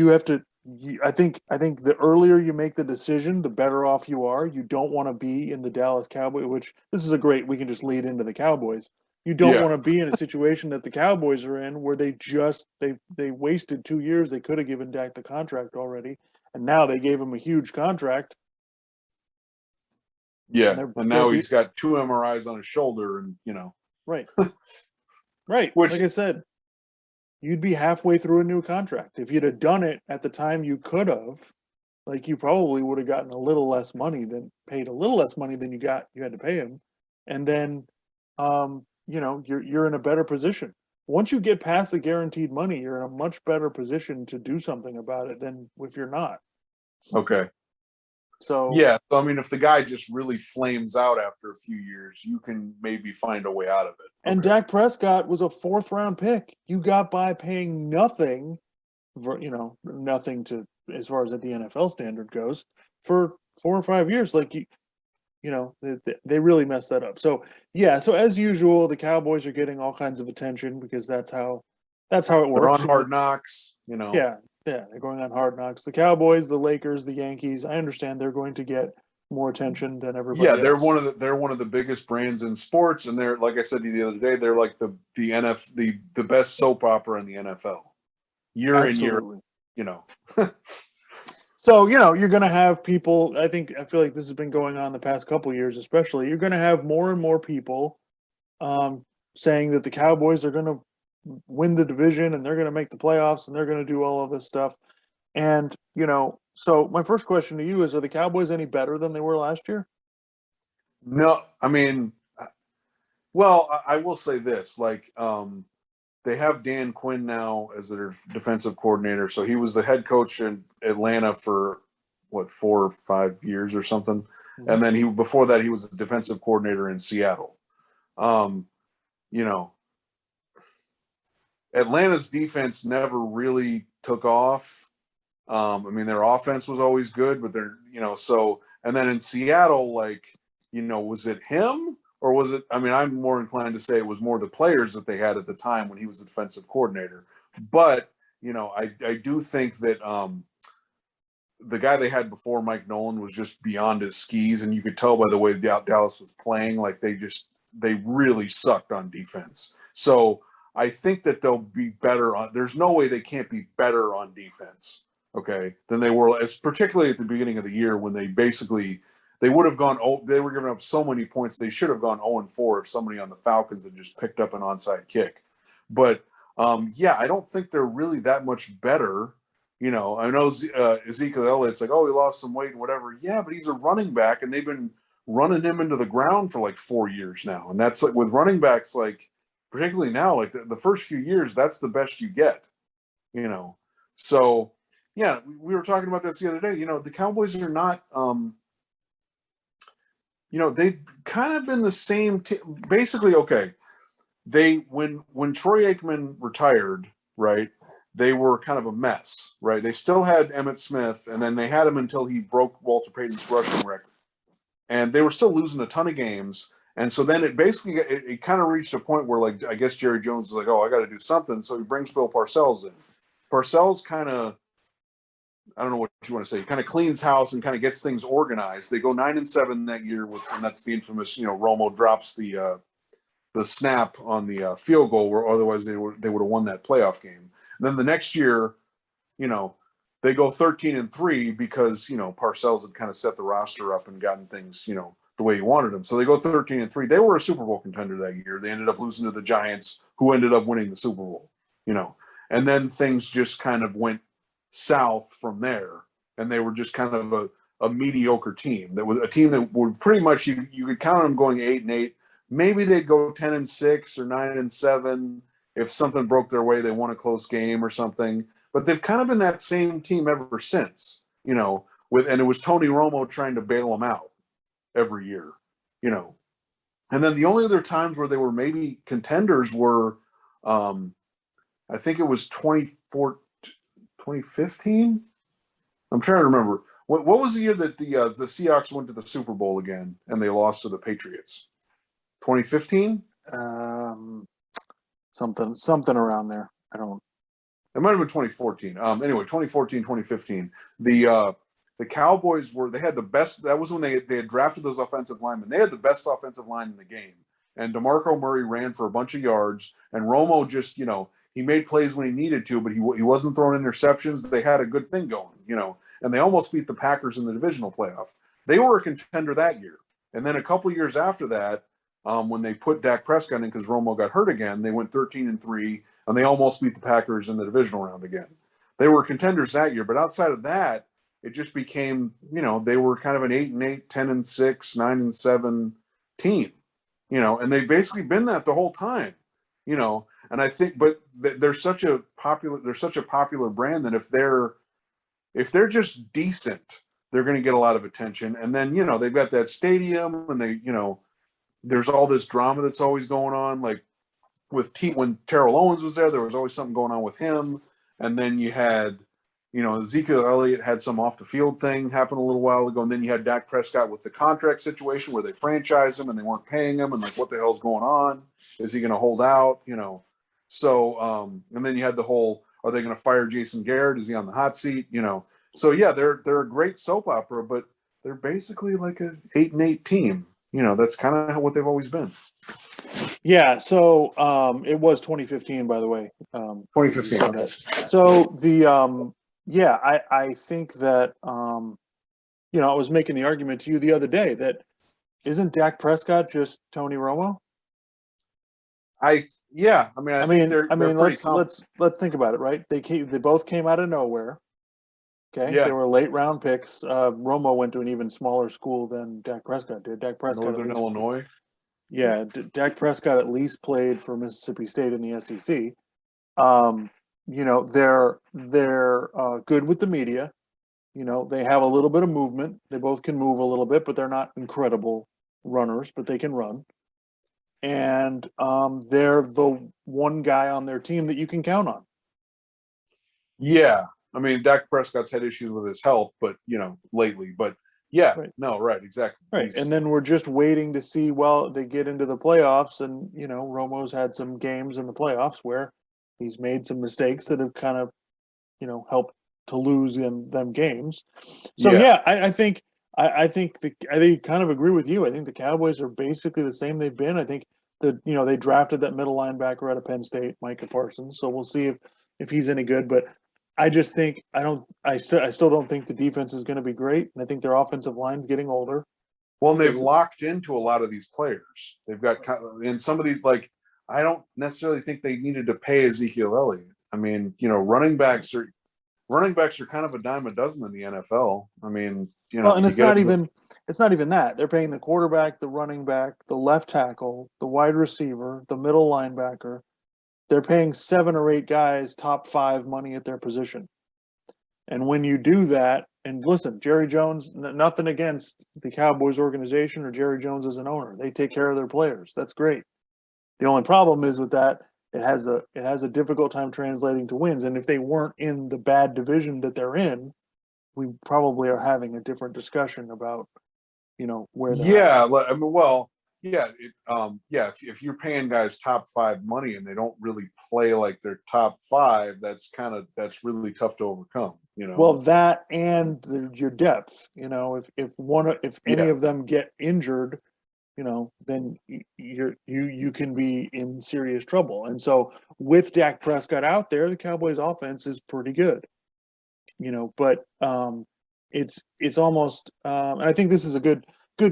have to. I think the earlier you make the decision, the better off you are. You don't want to be in the Dallas Cowboys, which this is we can just lead into the Cowboys. You don't want to be in a situation that the Cowboys are in, where they wasted 2 years. They could have given Dak the contract already, and now they gave him a huge contract. Yeah, and now he's got 2 MRIs on his shoulder, and right, right. Which, like I said, you'd be halfway through a new contract. If you'd have done it at the time you could have, like, you probably would have gotten a little less money than you had to pay him. And then, you're in a better position. Once you get past the guaranteed money, you're in a much better position to do something about it than if you're not. Okay. So, yeah. So, I mean, if the guy just really flames out after a few years, you can maybe find a way out of it. And Dak Prescott was a 4th round pick. You got by paying nothing, nothing to, as far as the NFL standard goes, for 4 or 5 years. Like, they really messed that up. So, yeah. So, as usual, the Cowboys are getting all kinds of attention because that's how it works. They're on Hard Knocks, Yeah, they're going on Hard Knocks. The Cowboys, the Lakers, the Yankees. I understand they're going to get more attention than everybody. Yeah, else. they're one of the biggest brands in sports, and they're, like I said to you the other day, they're like the best soap opera in the NFL, year in year. So, you're going to have people. I feel like this has been going on the past couple of years, especially. You're going to have more and more people saying that the Cowboys are going to win the division and they're going to make the playoffs and they're going to do all of this stuff. And, so my first question to you is, are the Cowboys any better than they were last year? No, I mean, well, I will say this, like, they have Dan Quinn now as their defensive coordinator. So he was the head coach in Atlanta for 4 or 5 years or something. Mm-hmm. And then before that, he was the defensive coordinator in Seattle. Atlanta's defense never really took off. I mean, their offense was always good, but and then in Seattle, like, was it him? Or was it, I mean, I'm more inclined to say it was more the players that they had at the time when he was the defensive coordinator. But, I do think that the guy they had before, Mike Nolan, was just beyond his skis. And you could tell by the way Dallas was playing, like they really sucked on defense. So I think that they'll be better there's no way they can't be better on defense, okay, than they were, particularly at the beginning of the year when they basically they would have gone. Oh, they were giving up so many points. They should have gone 0-4 if somebody on the Falcons had just picked up an onside kick. But yeah, I don't think they're really that much better. You know, I know Ezekiel Elliott's like, oh, he lost some weight and whatever. Yeah, but he's a running back, and they've been running him into the ground for like 4 years now. And that's like with running backs, like particularly now, like the first few years, that's the best you get. You know, so yeah, we were talking about this the other day. You know, the Cowboys are not. You know, they've kind of been the same. Basically, okay. They when Troy Aikman retired, right? They were kind of a mess, right? They still had Emmitt Smith, and then they had him until he broke Walter Payton's rushing record, and they were still losing a ton of games. And so then it kind of reached a point where, like, I guess Jerry Jones was like, oh, I got to do something. So he brings Bill Parcells in. Parcells kind of, I don't know what you want to say, kind of cleans house and kind of gets things organized. They go 9-7 that year and that's the infamous, you know, Romo drops the snap on the field goal, where otherwise they would have won that playoff game. And then the next year, you know, they go 13-3 because, you know, Parcells had kind of set the roster up and gotten things, you know, the way he wanted them. So they go 13-3. They were a Super Bowl contender that year. They ended up losing to the Giants, who ended up winning the Super Bowl, you know. And then things just kind of went south from there, and they were just kind of a mediocre team. That was a team that would pretty much you could count on them going 8-8. Maybe they'd go 10-6 or 9-7 if something broke their way. They won a close game or something. But they've kind of been that same team ever since, you know. And it was Tony Romo trying to bail them out every year, you know. And then the only other times where they were maybe contenders were, I think it was 2015. I'm trying to remember. What was the year that the Seahawks went to the Super Bowl again and they lost to the Patriots? 2015? Something around there. I don't. It might have been 2014. Anyway, 2014, 2015. The Cowboys they had the best. That was when they had drafted those offensive linemen. They had the best offensive line in the game. And DeMarco Murray ran for a bunch of yards. And Romo just, you know, he made plays when he needed to, but he wasn't throwing interceptions. They had a good thing going, you know. And they almost beat the Packers in the divisional playoff. They were a contender that year. And then a couple years after that, when they put Dak Prescott in because Romo got hurt again, they went 13-3, and they almost beat the Packers in the divisional round again. They were contenders that year, but outside of that, it just became, you know, they were kind of an 8-8, 10-6, 9-7 team, you know, and they've basically been that the whole time, you know. And I think, but they're such a popular brand that if they're just decent, they're going to get a lot of attention. And then, you know, they've got that stadium, and they, you know, there's all this drama that's always going on. Like when Terrell Owens was there was always something going on with him. And then you had, you know, Ezekiel Elliott had some off the field thing happen a little while ago. And then you had Dak Prescott with the contract situation where they franchised him and they weren't paying him. And like, what the hell's going on? Is he going to hold out? You know? So, and then you had the whole, are they going to fire Jason Garrett? Is he on the hot seat? You know? So yeah, they're a great soap opera, but they're basically like a 8-8 team. You know, that's kind of what they've always been. Yeah. So it was 2015, by the way. 2015. Okay. So I think that you know, I was making the argument to you the other day that isn't Dak Prescott just Tony Romo? I mean, let's think about it, right? They both came out of nowhere. Okay, yeah. They were late round picks. Romo went to an even smaller school than Dak Prescott did. Dak Prescott, Northern Illinois. Yeah, Dak Prescott at least played for Mississippi State in the SEC. You know, they're good with the media. You know, they have a little bit of movement. They both can move a little bit, but they're not incredible runners, but they can run. And they're the one guy on their team that you can count on. Yeah. I mean, Dak Prescott's had issues with his health, but, you know, lately. But, yeah, right. No, right, exactly. Right, and then we're just waiting to see, well, they get into the playoffs, and, you know, Romo's had some games in the playoffs where he's made some mistakes that have kind of, you know, helped to lose in them games. So, yeah, I think I kind of agree with you. I think the Cowboys are basically the same they've been. I think that, you know, they drafted that middle linebacker out of Penn State, Micah Parsons. So we'll see if he's any good. But I just think I still don't think the defense is going to be great. And I think their offensive line's getting older. Well, and they've locked into a lot of these players. They've got, and some of these, like, I don't necessarily think they needed to pay Ezekiel Elliott. I mean, running backs are kind of a dime a dozen in the NFL. I mean, well, and you it's get not even that. They're paying the quarterback, the running back, the left tackle, the wide receiver, the middle linebacker. They're paying 7 or 8 guys top 5 money at their position. And when you do that, and listen, Jerry Jones, nothing against the Cowboys organization or Jerry Jones as an owner. They take care of their players. That's great. The only problem is with that, it has a difficult time translating to wins. And if they weren't in the bad division that they're in, we probably are having a different discussion about, where they're at. I mean, well, if you're paying guys top 5 money and they don't really play like they're top 5, that's really tough to overcome. Well, that and your depth. If any of them get injured, then you can be in serious trouble. And so with Dak Prescott out there, the Cowboys offense is pretty good. But it's almost and I think this is a good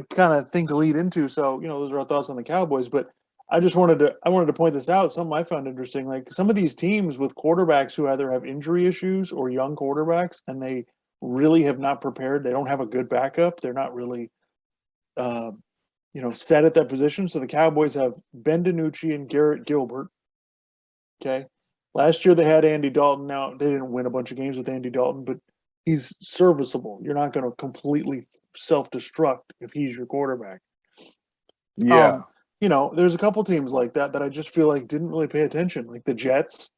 kind of thing to lead into. So, those are our thoughts on the Cowboys, but I wanted to point this out. Something I found interesting, like some of these teams with quarterbacks who either have injury issues or young quarterbacks, and they really have not prepared. They don't have a good backup. They're not really, set at that position. So the Cowboys have Ben DiNucci and Garrett Gilbert. Okay. Last year they had Andy Dalton. Now they didn't win a bunch of games with Andy Dalton, but he's serviceable. You're not going to completely self-destruct if he's your quarterback. Yeah. There's a couple teams like that I just feel like didn't really pay attention. Like the Jets.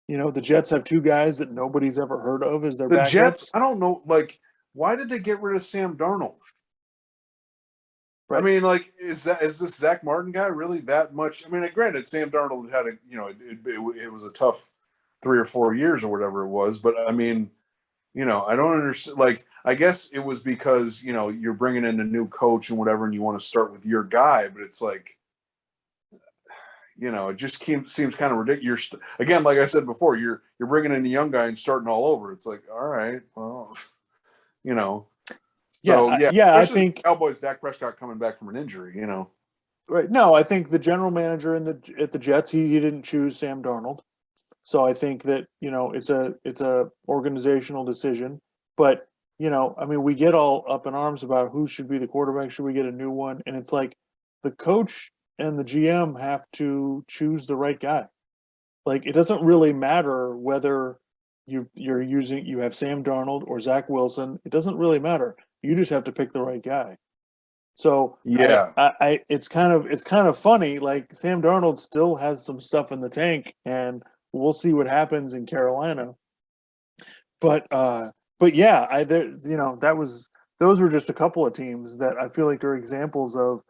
The Jets have 2 guys that nobody's ever heard of as their backups. Jets, I don't know, like, why did they get rid of Sam Darnold? Right. I mean, like, is this Zach Martin guy really that much? I mean, granted, Sam Darnold had it was a tough 3 or 4 years or whatever it was, but I mean, I don't understand. Like, I guess it was because, you're bringing in a new coach and whatever, and you want to start with your guy, but it's like, it just seems kind of ridiculous. Again, like I said before, you're bringing in a young guy and starting all over. It's like, all right, well, So, I think Cowboys, Dak Prescott coming back from an injury, Right. No, I think the general manager at the Jets, he didn't choose Sam Darnold. So I think that, it's a organizational decision. But, I mean, we get all up in arms about who should be the quarterback, should we get a new one? And it's like the coach and the GM have to choose the right guy. Like, it doesn't really matter whether you have Sam Darnold or Zach Wilson. It doesn't really matter. You just have to pick the right guy. So yeah, it's kind of funny. Like Sam Darnold still has some stuff in the tank, and we'll see what happens in Carolina. But yeah, those were just a couple of teams that I feel like are examples of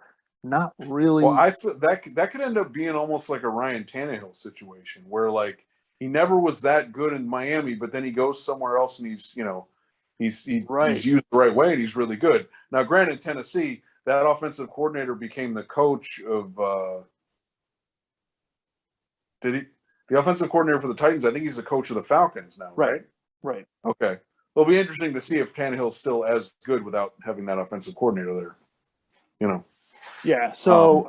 not really. Well, I feel that could end up being almost like a Ryan Tannehill situation where like he never was that good in Miami, but then he goes somewhere else and he's used the right way and he's really good. Now, granted, Tennessee, that offensive coordinator became the coach of the offensive coordinator for the Titans? I think he's the coach of the Falcons now, right? Right. Okay. It'll be interesting to see if Tannehill's still as good without having that offensive coordinator there. Yeah. So,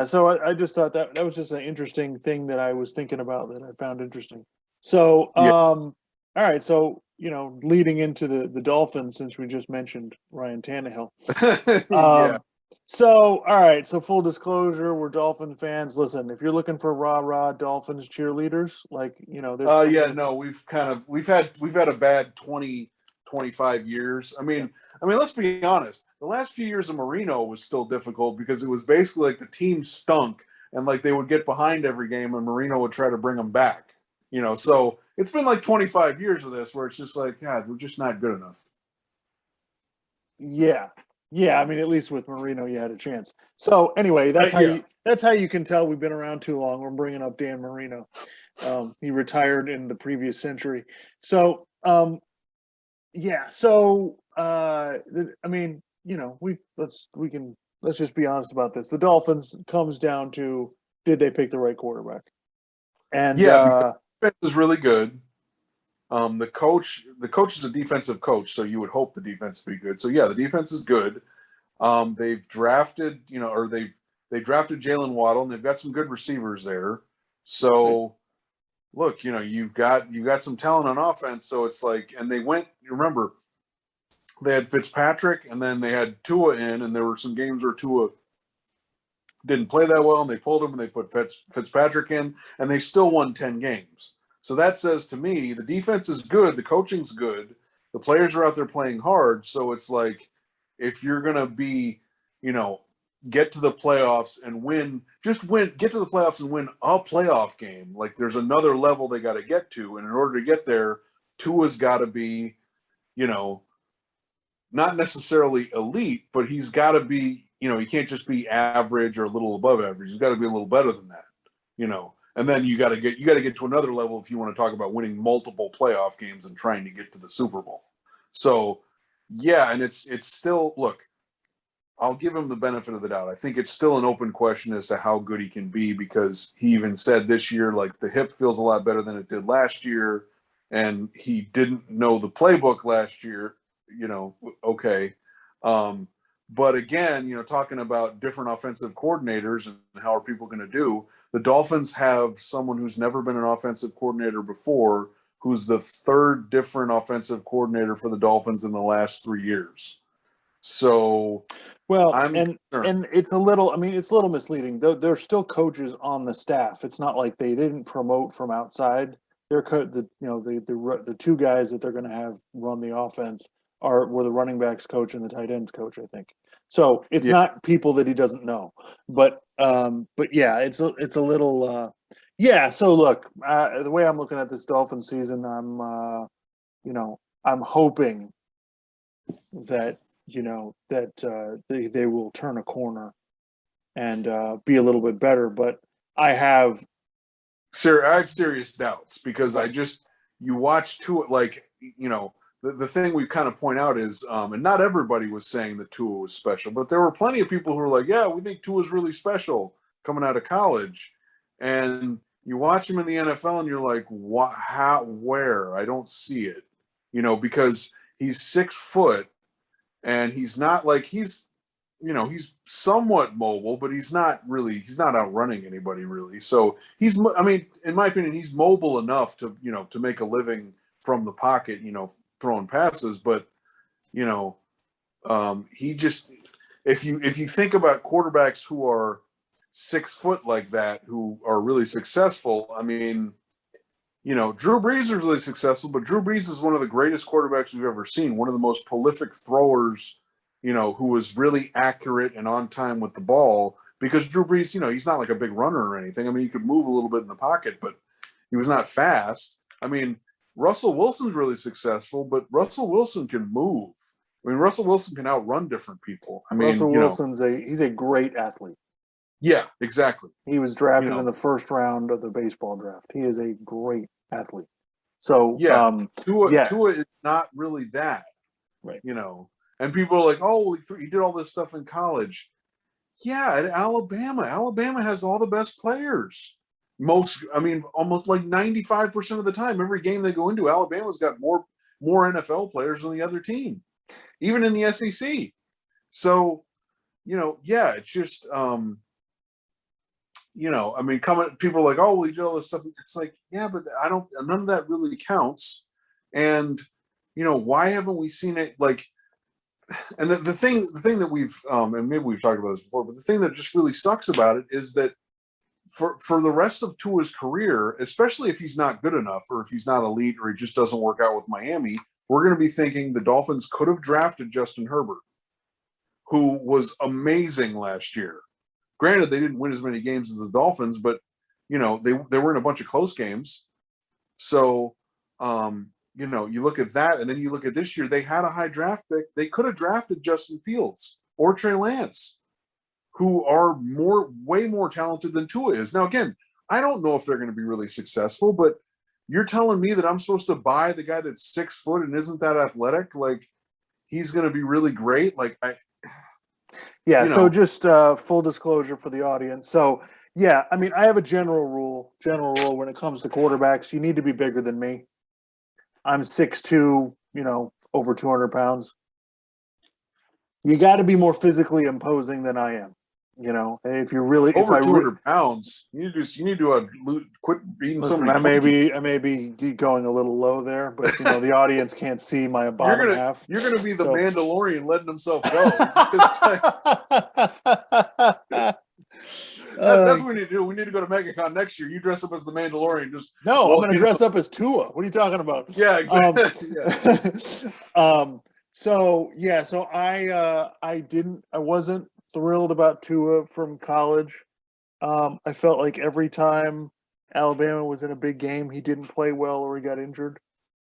So I just thought that was just an interesting thing that I was thinking about that I found interesting. So, all right. So, leading into the Dolphins, since we just mentioned Ryan Tannehill. So, all right. So, full disclosure, we're Dolphin fans. Listen, if you're looking for rah Dolphins cheerleaders, like we've had a bad 25 years. I mean, let's be honest. The last few years of Marino was still difficult because it was basically like the team stunk and like they would get behind every game and Marino would try to bring them back. So it's been like 25 years of this where it's just like, God, we're just not good enough. Yeah. Yeah. I mean, at least with Marino, you had a chance. So anyway, that's how you can tell we've been around too long. We're bringing up Dan Marino. He retired in the previous century. So, let's just be honest about this. The Dolphins comes down to, did they pick the right quarterback? And the defense is really good. The coach is a defensive coach, so you would hope the defense would be good. So yeah, the defense is good. They've drafted, they drafted Jalen Waddle, and they've got some good receivers there. So, look, you've got some talent on offense. So it's like, and they went. Remember, they had Fitzpatrick, and then they had Tua in, and there were some games where Tua didn't play that well, and they pulled him, and they put Fitzpatrick in, and they still won 10 games. So that says to me, the defense is good, the coaching's good, the players are out there playing hard. So it's like, if you're going to be, get to the playoffs and win, get to the playoffs and win a playoff game. Like, there's another level they got to get to. And in order to get there, Tua's got to be, not necessarily elite, but he's got to be, he can't just be average or a little above average. He's got to be a little better than that, And then you got to get to another level if you want to talk about winning multiple playoff games and trying to get to the Super Bowl. So, yeah, and it's still, look, I'll give him the benefit of the doubt. I think it's still an open question as to how good he can be, because he even said this year, like, the hip feels a lot better than it did last year, and he didn't know the playbook last year, okay. But again, talking about different offensive coordinators and how are people going to do, the Dolphins have someone who's never been an offensive coordinator before, who's the third different offensive coordinator for the Dolphins in the last 3 years. So, well, and it's a little, it's a little misleading. There's still coaches on the staff. It's not like they didn't promote from outside. They're the two guys that they're going to have run the offense were the running backs coach and the tight ends coach, I think. So it's not people that he doesn't know, but yeah, it's a little, yeah. So look, the way I'm looking at this Dolphin season, I'm hoping that, they will turn a corner and be a little bit better, but I have serious doubts, because you watch Tua, like, the thing we kind of point out is, and not everybody was saying that Tua was special, but there were plenty of people who were like, yeah, we think Tua's really special coming out of college. And you watch him in the NFL and you're like, what, how, where? I don't see it, because he's 6 foot and he's not like, he's somewhat mobile, but he's not outrunning anybody really. So in my opinion, he's mobile enough to make a living from the pocket, throwing passes, but he just, if you think about quarterbacks who are 6 foot like that, who are really successful, Drew Brees is really successful, but Drew Brees is one of the greatest quarterbacks we've ever seen, one of the most prolific throwers, who was really accurate and on time with the ball, because Drew Brees, he's not like a big runner or anything. He could move a little bit in the pocket, but he was not fast. Russell Wilson's really successful, but Russell Wilson can move. Russell Wilson can outrun different people. Russell Wilson's he's a great athlete. Yeah, exactly. He was drafted in the first round of the baseball draft. He is a great athlete. So Tua is not really that, right? And people are like, oh, he did all this stuff in college. Yeah, at Alabama has all the best players. Almost like 95% of the time, every game they go into, Alabama's got more NFL players than the other team, even in the SEC. So, it's just, people are like, oh, well, he did all this stuff. It's like, yeah, but none of that really counts. And, why haven't we seen it? Like, and the thing that we've, and maybe we've talked about this before, but the thing that just really sucks about it is that for the rest of Tua's career, especially if he's not good enough, or if he's not elite, or he just doesn't work out with Miami, we're going to be thinking the Dolphins could have drafted Justin Herbert, who was amazing last year. Granted, they didn't win as many games as the Dolphins, but they were in a bunch of close games. So, you look at that, and then you look at this year, they had a high draft pick. They could have drafted Justin Fields or Trey Lance, who are way more talented than Tua is. Now, again, I don't know if they're going to be really successful, but you're telling me that I'm supposed to buy the guy that's 6 foot and isn't that athletic? Like, he's going to be really great? So just full disclosure for the audience. So, yeah, I have a general rule when it comes to quarterbacks. You need to be bigger than me. I'm 6'2", over 200 pounds. You got to be more physically imposing than I am. You know, if you're really over 200 pounds, you need to quit eating so many. I may be going a little low there, but the audience can't see my bottom half. You're gonna be the Mandalorian letting himself go. That's what we need to do. We need to go to MEGACON next year. You dress up as the Mandalorian. I'm going to dress up as Tua. What are you talking about? Yeah, exactly. So I wasn't thrilled about Tua from college. I felt like every time Alabama was in a big game, he didn't play well or he got injured.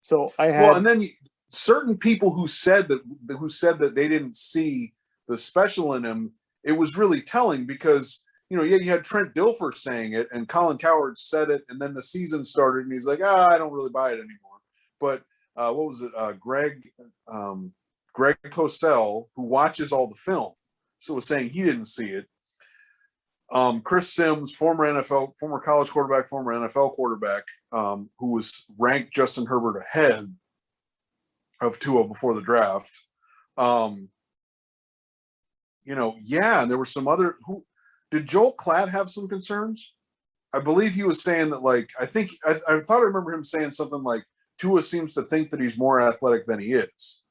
So and then certain people who said that they didn't see the special in him, it was really telling because you had Trent Dilfer saying it and Colin Cowherd said it, and then the season started and he's like, I don't really buy it anymore. But what was it? Greg Cosell, who watches all the film, so was saying he didn't see it. Chris Sims, former college quarterback, former NFL quarterback, who was ranked Justin Herbert ahead of Tua before the draft. And there were some other did Joel Klatt have some concerns? I believe he was saying that, I thought I remember him saying something like Tua seems to think that he's more athletic than he is.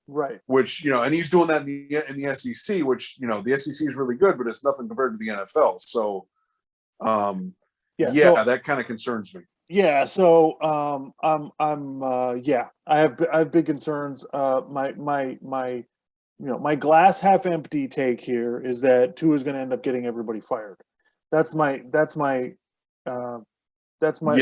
Right. Which, and he's doing that in the SEC, which, the SEC is really good, but it's nothing compared to the NFL. So, that kind of concerns me. Yeah. So, I have big concerns. My glass half empty take here is that Tua is going to end up getting everybody fired. That's my worry. It's going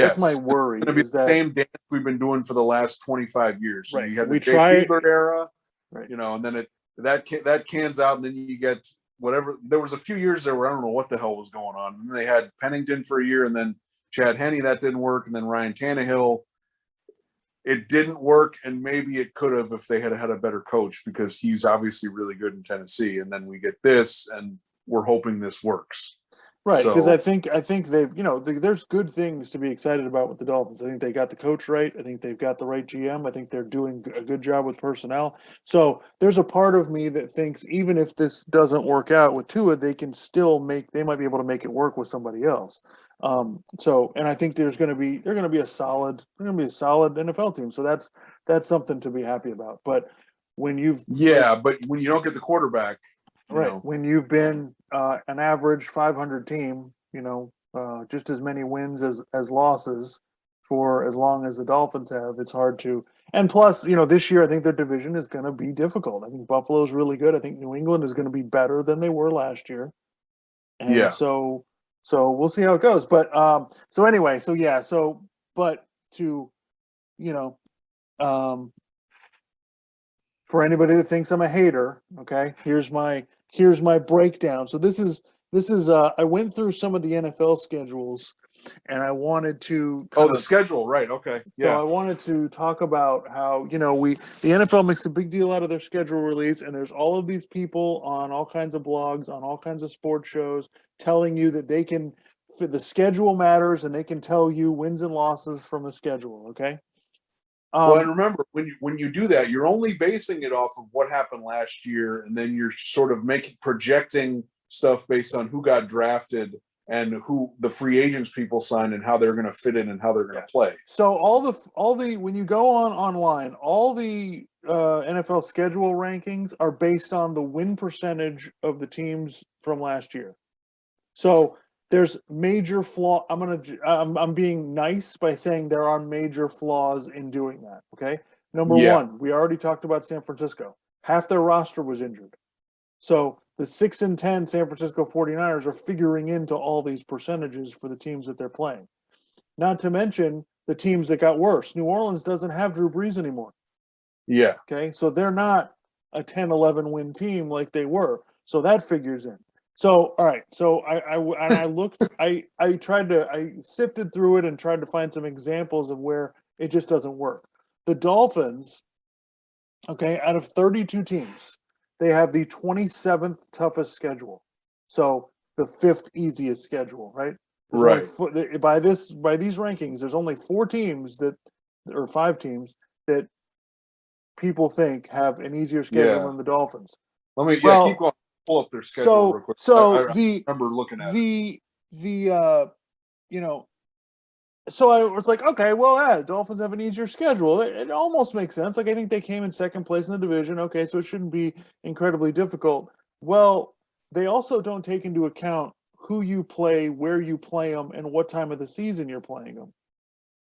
to be the same dance we've been doing for the last 25 years. Right. You had the Jay Fiedler era, right? And then that cans out, and then you get whatever. There was a few years there where I don't know what the hell was going on. And then they had Pennington for a year, and then Chad Henne, that didn't work, and then Ryan Tannehill. It didn't work, and maybe it could have if they had had a better coach, because he's obviously really good in Tennessee. And then we get this, and we're hoping this works. Right, because I think they've there's good things to be excited about with the Dolphins. I think they got the coach right. I think they've got the right GM. I think they're doing a good job with personnel. So there's a part of me that thinks even if this doesn't work out with Tua, they might be able to make it work with somebody else. And I think they're going to be a solid NFL team. So that's something to be happy about. But when but when you don't get the quarterback, when you've been an average 500 team, just as many wins as losses for as long as the Dolphins have, it's hard to. And plus, this year I think their division is going to be difficult. I think Buffalo's really good. I think New England is going to be better than they were last year. And so we'll see how it goes. But for anybody that thinks I'm a hater, okay, here's my breakdown. So this is I went through some of the NFL schedules, and I wanted to the schedule, right? Okay, yeah. So I wanted to talk about how the NFL makes a big deal out of their schedule release, and there's all of these people on all kinds of blogs, on all kinds of sports shows, telling you that the schedule matters, and they can tell you wins and losses from the schedule. Okay. And remember, when you do that, you're only basing it off of what happened last year, and then you're sort of projecting stuff based on who got drafted and who the free agents people signed and how they're going to fit in and how they're going to play. So all the when you go online, all the NFL schedule rankings are based on the win percentage of the teams from last year. So there's major flaw. I'm being nice by saying there are major flaws in doing that. Okay. Number one, we already talked about San Francisco. Half their roster was injured. So the 6-10 San Francisco 49ers are figuring into all these percentages for the teams that they're playing. Not to mention the teams that got worse. New Orleans doesn't have Drew Brees anymore. Yeah. Okay. So they're not a 10-11 win team like they were. So that figures in. So, all right. So I looked, I sifted through it and tried to find some examples of where it just doesn't work. The Dolphins, okay, out of 32 teams, they have the 27th toughest schedule. So the 5th easiest schedule, right? Right. By these rankings, there's only 5 teams that people think have an easier schedule than the Dolphins. Let me Well, keep going. Pull up their schedule real quick. So I remember looking at it. you know, so I was like, okay, well, yeah, Dolphins have an easier schedule. It almost makes sense. Like, I think they came in second place in the division. Okay, so it shouldn't be incredibly difficult. Well, they also don't take into account who you play, where you play them, and what time of the season you're playing them.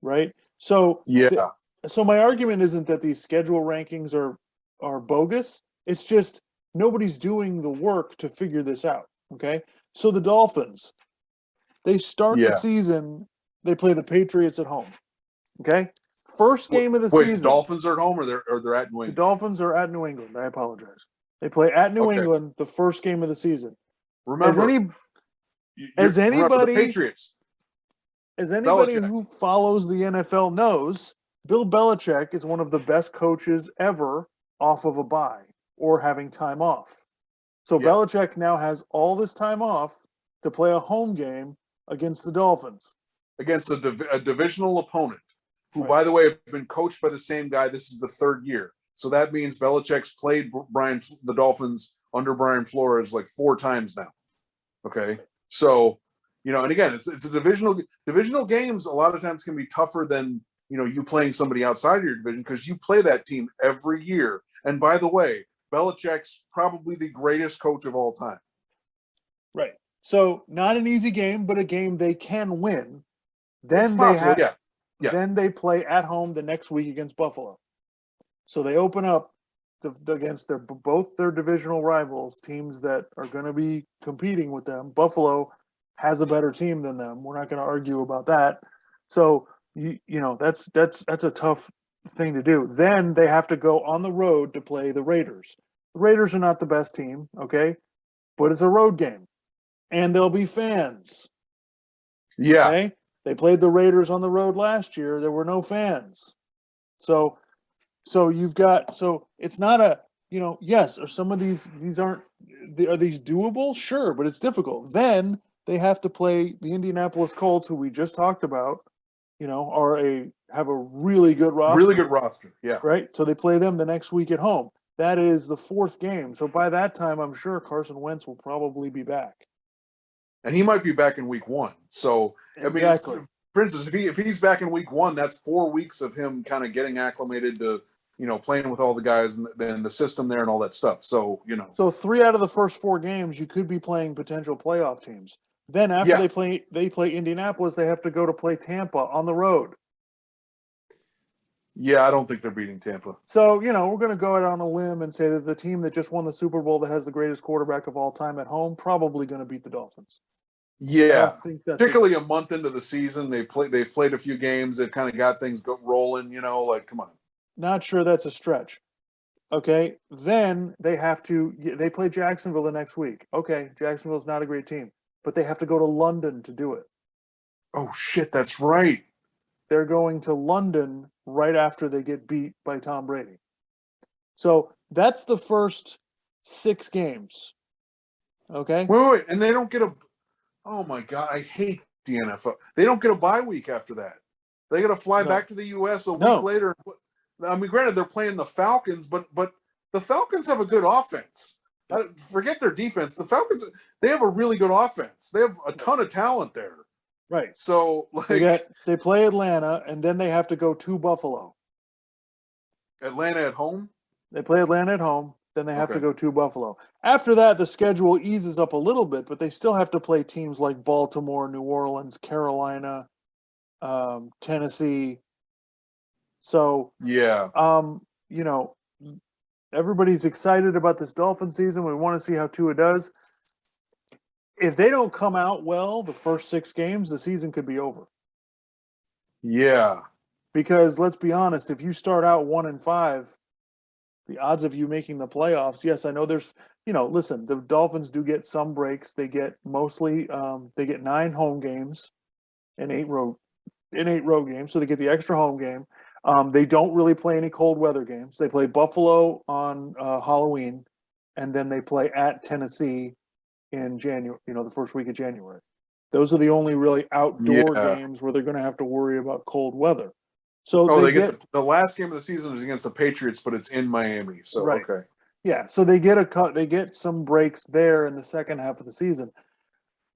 Right. So, Yeah. so my argument isn't that these schedule rankings are bogus. It's just nobody's doing the work to figure this out. Okay. So the Dolphins, they start the season, they play the Patriots at home. Okay. First game of the Wait, season. the Dolphins are at home or they're at New England? The Dolphins are at New England. I apologize. They play at New England the first game of the season. Remember, anybody the Patriots. As anybody who follows the NFL knows, Bill Belichick is one of the best coaches ever off of a bye or having time off. So Belichick now has all this time off to play a home game against the Dolphins. Against a divisional opponent, who, by the way, have been coached by the same guy. This is the third year. So that means Belichick's played the Dolphins under Brian Flores like 4 times now. Okay. So, and again, it's a divisional games a lot of times can be tougher than, you playing somebody outside of your division because you play that team every year. And by the way, Belichick's probably the greatest coach of all time. Right. So not an easy game, but a game they can win. Then Then they play at home the next week against Buffalo. So they open up against both their divisional rivals, teams that are going to be competing with them. Buffalo has a better team than them. We're not going to argue about that. So that's a tough thing to do. Then they have to go on the road to play the Raiders. The Raiders are not the best team, okay, but it's a road game, and there'll be fans. Yeah. Okay? They played the Raiders on the road last year. There were no fans. So it's not a, yes, or some of these are these doable? Sure, but it's difficult. Then they have to play the Indianapolis Colts, who we just talked about, have a really good roster. Really good roster, yeah. Right? So they play them the next week at home. That is the 4th game. So by that time, I'm sure Carson Wentz will probably be back. And he might be back in week 1. So, exactly. For instance, if he's back in week 1, that's 4 weeks of him kind of getting acclimated to, playing with all the guys and then the system there and all that stuff. So, So 3 out of the first 4 games, you could be playing potential playoff teams. Then after they play Indianapolis, they have to go to play Tampa on the road. Yeah, I don't think they're beating Tampa. So, we're going to go out on a limb and say that the team that just won the Super Bowl that has the greatest quarterback of all time at home probably going to beat the Dolphins. Yeah, particularly a month into the season, they've played a few games. They've kind of got things rolling, come on. Not sure that's a stretch. Okay, then they play Jacksonville the next week. Okay, Jacksonville's not a great team, but they have to go to London to do it. Oh, shit, that's right. They're going to London right after they get beat by Tom Brady. So that's the first 6 games. Okay? Wait, and they don't get oh my God, I hate the NFL. They don't get a bye week after that. They got to fly back to the U.S. a week later. Granted, they're playing the Falcons, but the Falcons have a good offense. Forget their defense. The Falcons, they have a really good offense. They have a ton of talent there. Right. So, they play Atlanta, and then they have to go to Buffalo. Atlanta at home? They play Atlanta at home. Then they have to go to Buffalo. After that, the schedule eases up a little bit, but they still have to play teams like Baltimore, New Orleans, Carolina, Tennessee. So, everybody's excited about this Dolphin season. We want to see how Tua does. If they don't come out well the first 6 games, the season could be over. Yeah. Because let's be honest, if you start out 1-5, the odds of you making the playoffs, yes, I know there's, listen, the Dolphins do get some breaks. They get mostly, they get 9 home games and 8 road games. So they get the extra home game. They don't really play any cold weather games. They play Buffalo on Halloween, and then they play at Tennessee in January, the first week of January. Those are the only really outdoor games where they're going to have to worry about cold weather. So they get the last game of the season is against the Patriots, but it's in Miami. So, right. Okay. Yeah, so they get they get some breaks there in the second half of the season,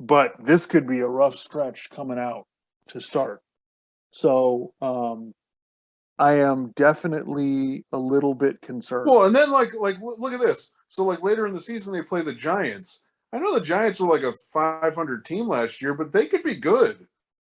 but this could be a rough stretch coming out to start. So I am definitely a little bit concerned. Well, and then look at this. So like later in the season they play the Giants. I know the Giants were like a 500 team last year, but they could be good.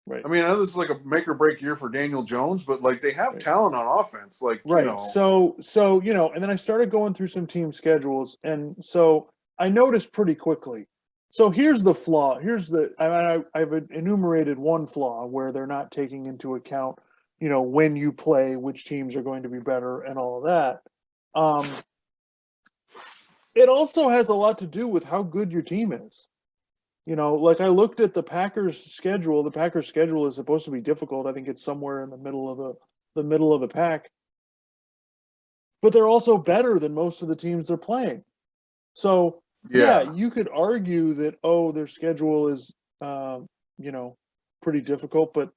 Right. I mean, I know this is like a make or break year for Daniel Jones, but like they have talent on offense. Like, right. So and then I started going through some team schedules, and so I noticed pretty quickly. So here's the flaw. I've enumerated one flaw where they're not taking into account, when you play, which teams are going to be better and all of that. It also has a lot to do with how good your team is. Like I looked at the Packers schedule. The Packers schedule is supposed to be difficult. I think it's somewhere in the middle of the middle of the pack. But they're also better than most of the teams they're playing. So yeah, you could argue that their schedule is pretty difficult, but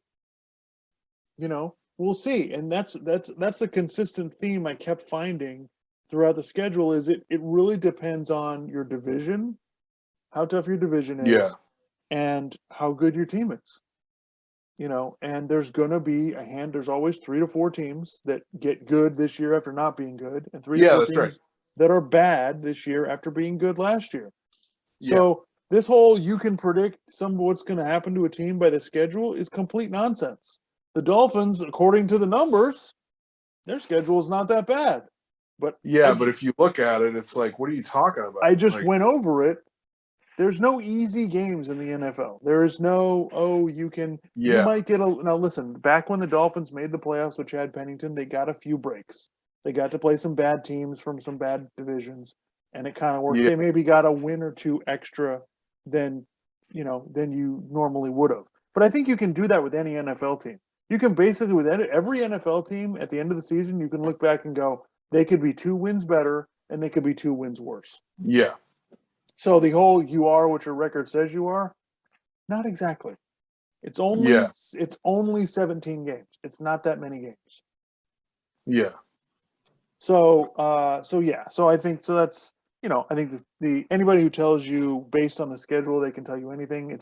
we'll see. And that's a consistent theme I kept finding throughout the schedule is it really depends on your division, how tough your division is, and how good your team is. And there's going to be there's always 3 to 4 teams that get good this year after not being good, and 3 to 4 teams that are bad this year after being good last year. So this whole you can predict some of what's going to happen to a team by the schedule is complete nonsense. The Dolphins, according to the numbers, their schedule is not that bad. But but if you look at it, it's like, what are you talking about? I just went over it. There's no easy games in the NFL. There is no, you might get now listen, back when the Dolphins made the playoffs with Chad Pennington, they got a few breaks. They got to play some bad teams from some bad divisions, and it kind of worked. They maybe got a win or two extra than you normally would have. But I think you can do that with any NFL team. You can basically, with every NFL team, at the end of the season, you can look back and go, they could be 2 wins better, and they could be 2 wins worse. Yeah. So the whole you are what your record says you are, not exactly. It's only 17 games. It's not that many games. Yeah. So I think that's I think the anybody who tells you based on the schedule they can tell you anything,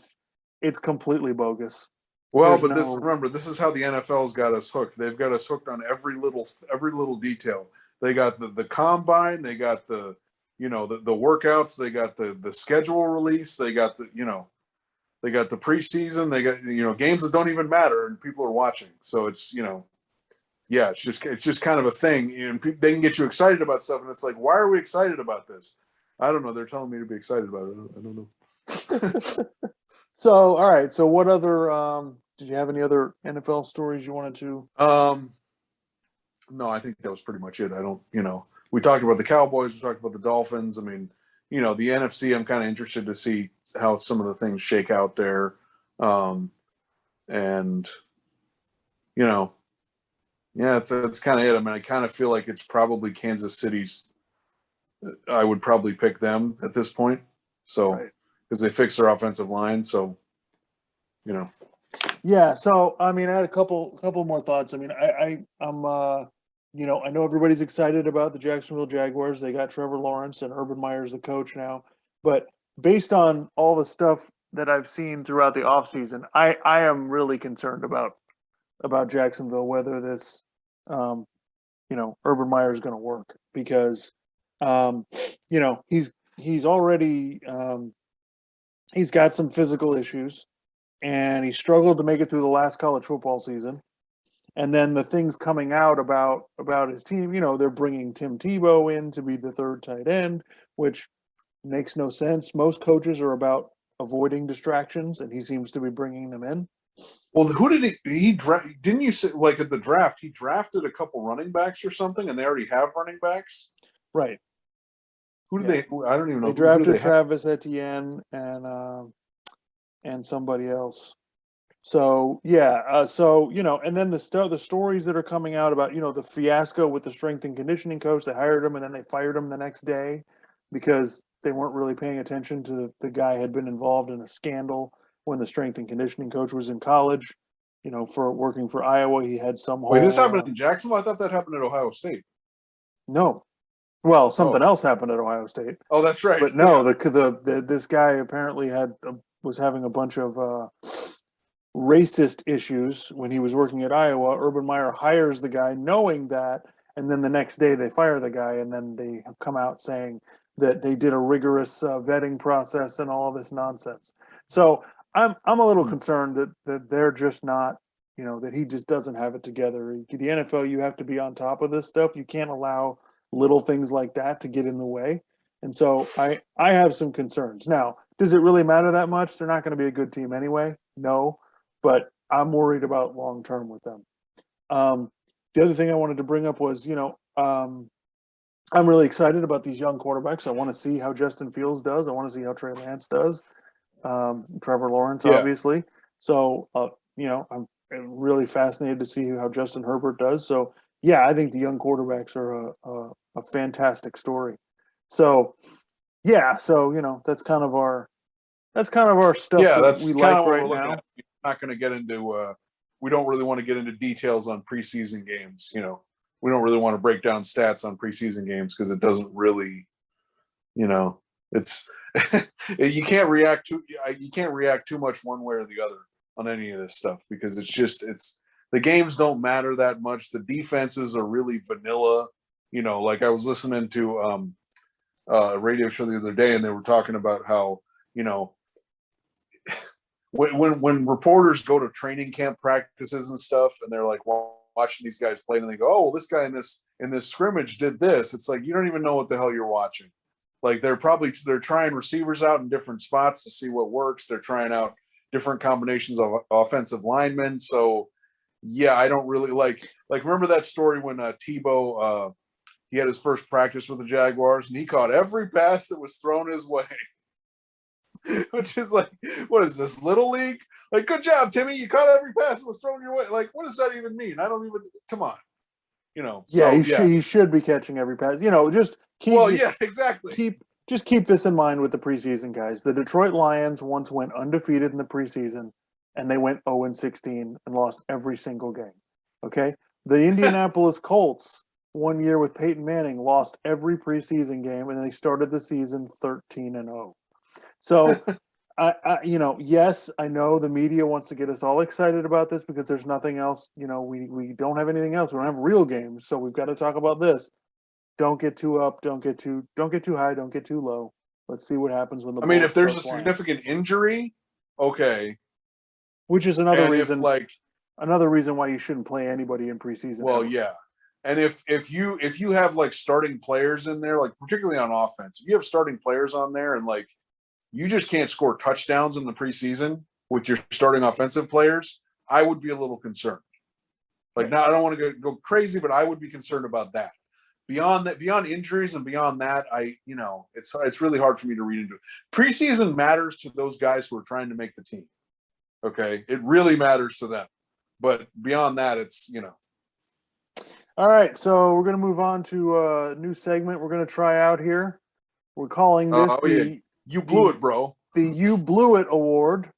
it's completely bogus. Well, remember, this is how the NFL's got us hooked. They've got us hooked on every little detail. They got the combine, they got the workouts, they got the schedule release, they got they got the preseason, they got games that don't even matter and people are watching. So it's it's just kind of a thing, and they can get you excited about stuff, and it's like, why are we excited about this? I don't know. They're telling me to be excited about it. I don't know. So all right. So what other did you have any other NFL stories you wanted to? No, I think that was pretty much it. I don't, we talked about the Cowboys, we talked about the Dolphins. I mean, the NFC, I'm kind of interested to see how some of the things shake out there. That's kind of it. I mean, I kind of feel like it's probably Kansas City's. I would probably pick them at this point. So, because they fixed their offensive line. So, Yeah. So, I mean, I had a couple more thoughts. I mean, I'm I know everybody's excited about the Jacksonville Jaguars. They got Trevor Lawrence and Urban Meyer's the coach now. But based on all the stuff that I've seen throughout the offseason, I am really concerned about Jacksonville, whether this, Urban Meyer is going to work because, he's already, he's got some physical issues and he struggled to make it through the last college football season. And then the things coming out about his team, they're bringing Tim Tebow in to be the third tight end, which makes no sense. Most coaches are about avoiding distractions, and he seems to be bringing them in. Well, who did he draft? Didn't you say, like, at the draft, he drafted a couple running backs or something, and they already have running backs? Right. Who did they? I don't even know. They drafted Travis Etienne and somebody else. So and then the stories that are coming out about the fiasco with the strength and conditioning coach. They hired him and then they fired him the next day because they weren't really paying attention to the guy had been involved in a scandal when the strength and conditioning coach was in college. For working for Iowa, he had some. Wait, this happened in Jacksonville? I thought that happened at Ohio State. No, Well, something else happened at Ohio State. Oh, that's right. But no, this guy apparently was having a bunch of racist issues when he was working at Iowa. Urban Meyer hires the guy knowing that, and then the next day they fire the guy, and then they come out saying that they did a rigorous vetting process and all this nonsense. So I'm a little concerned that they're just not, that he just doesn't have it together. The NFL, you have to be on top of this stuff. You can't allow little things like that to get in the way. And so I have some concerns. Now, does it really matter that much? They're not going to be a good team anyway. No, but I'm worried about long term with them. The other thing I wanted to bring up was, I'm really excited about these young quarterbacks. I want to see how Justin Fields does. I want to see how Trey Lance does. Trevor Lawrence, obviously. So, I'm really fascinated to see how Justin Herbert does. So, yeah, I think the young quarterbacks are a fantastic story. So, yeah, that's kind of our stuff. Yeah, that's we kind like of what right we're looking now. at. We're not going to get into. We don't really want to get into details on preseason games. We don't really want to break down stats on preseason games because it doesn't really, it's you can't react too much one way or the other on any of this stuff because it's the games don't matter that much. The defenses are really vanilla. Like I was listening to a radio show the other day, and they were talking about how when reporters go to training camp practices and stuff, and they're like watching these guys play, and they go, "Oh, well, this guy in this scrimmage did this." It's like you don't even know what the hell you're watching. Like they're trying receivers out in different spots to see what works. They're trying out different combinations of offensive linemen. So yeah, I don't really like remember that story when Tebow he had his first practice with the Jaguars and he caught every pass that was thrown his way. Which is like, what is this, Little League? Like, good job, Timmy. You caught every pass that was thrown your way. Like, what does that even mean? I don't even, come on. He should be catching every pass. Just keep. Well, yeah, exactly. Keep this in mind with the preseason, guys. The Detroit Lions once went undefeated in the preseason, and they went 0-16 and lost every single game. Okay? The Indianapolis Colts, 1 year with Peyton Manning, lost every preseason game, and they started the season 13-0. So, yes, I know the media wants to get us all excited about this because there's nothing else. We don't have anything else. We don't have real games, so we've got to talk about this. Don't get too up. Don't get too high. Don't get too low. Let's see what happens when the. If there's a significant injury, okay. Which is another reason. Another reason why you shouldn't play anybody in preseason. Well, yeah. And if you have like starting players in there, like particularly on offense, if you have starting players on there and like you just can't score touchdowns in the preseason with your starting offensive players, I would be a little concerned. Like now, I don't want to go crazy, but I would be concerned about that. Beyond that, beyond injuries and beyond that, it's really hard for me to read into it. Preseason matters to those guys who are trying to make the team. Okay, it really matters to them. But beyond that, it's. All right, so we're going to move on to a new segment we're going to try out here. We're calling this You blew it, bro. The You Blew It Award.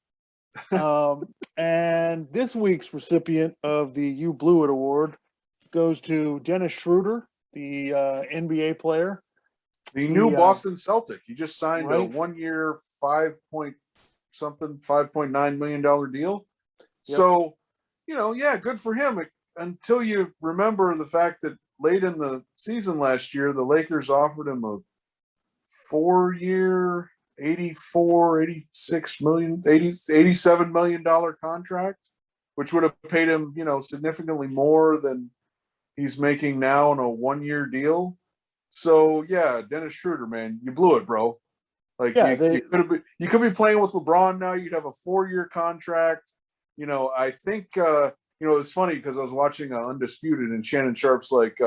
And this week's recipient of the You Blew It Award goes to Dennis Schroeder, the NBA player. The new Boston Celtic. He just signed a 1 year, $5.9 million deal. Yep. So, good for him. Until you remember the fact that late in the season last year, the Lakers offered him a 4-year, $87 million contract, which would have paid him, significantly more than he's making now on a 1-year deal. So yeah, Dennis Schroeder, man, you blew it, bro. Like you could be playing with LeBron now. You'd have a 4-year contract. I think it's funny because I was watching Undisputed and Shannon Sharp's like,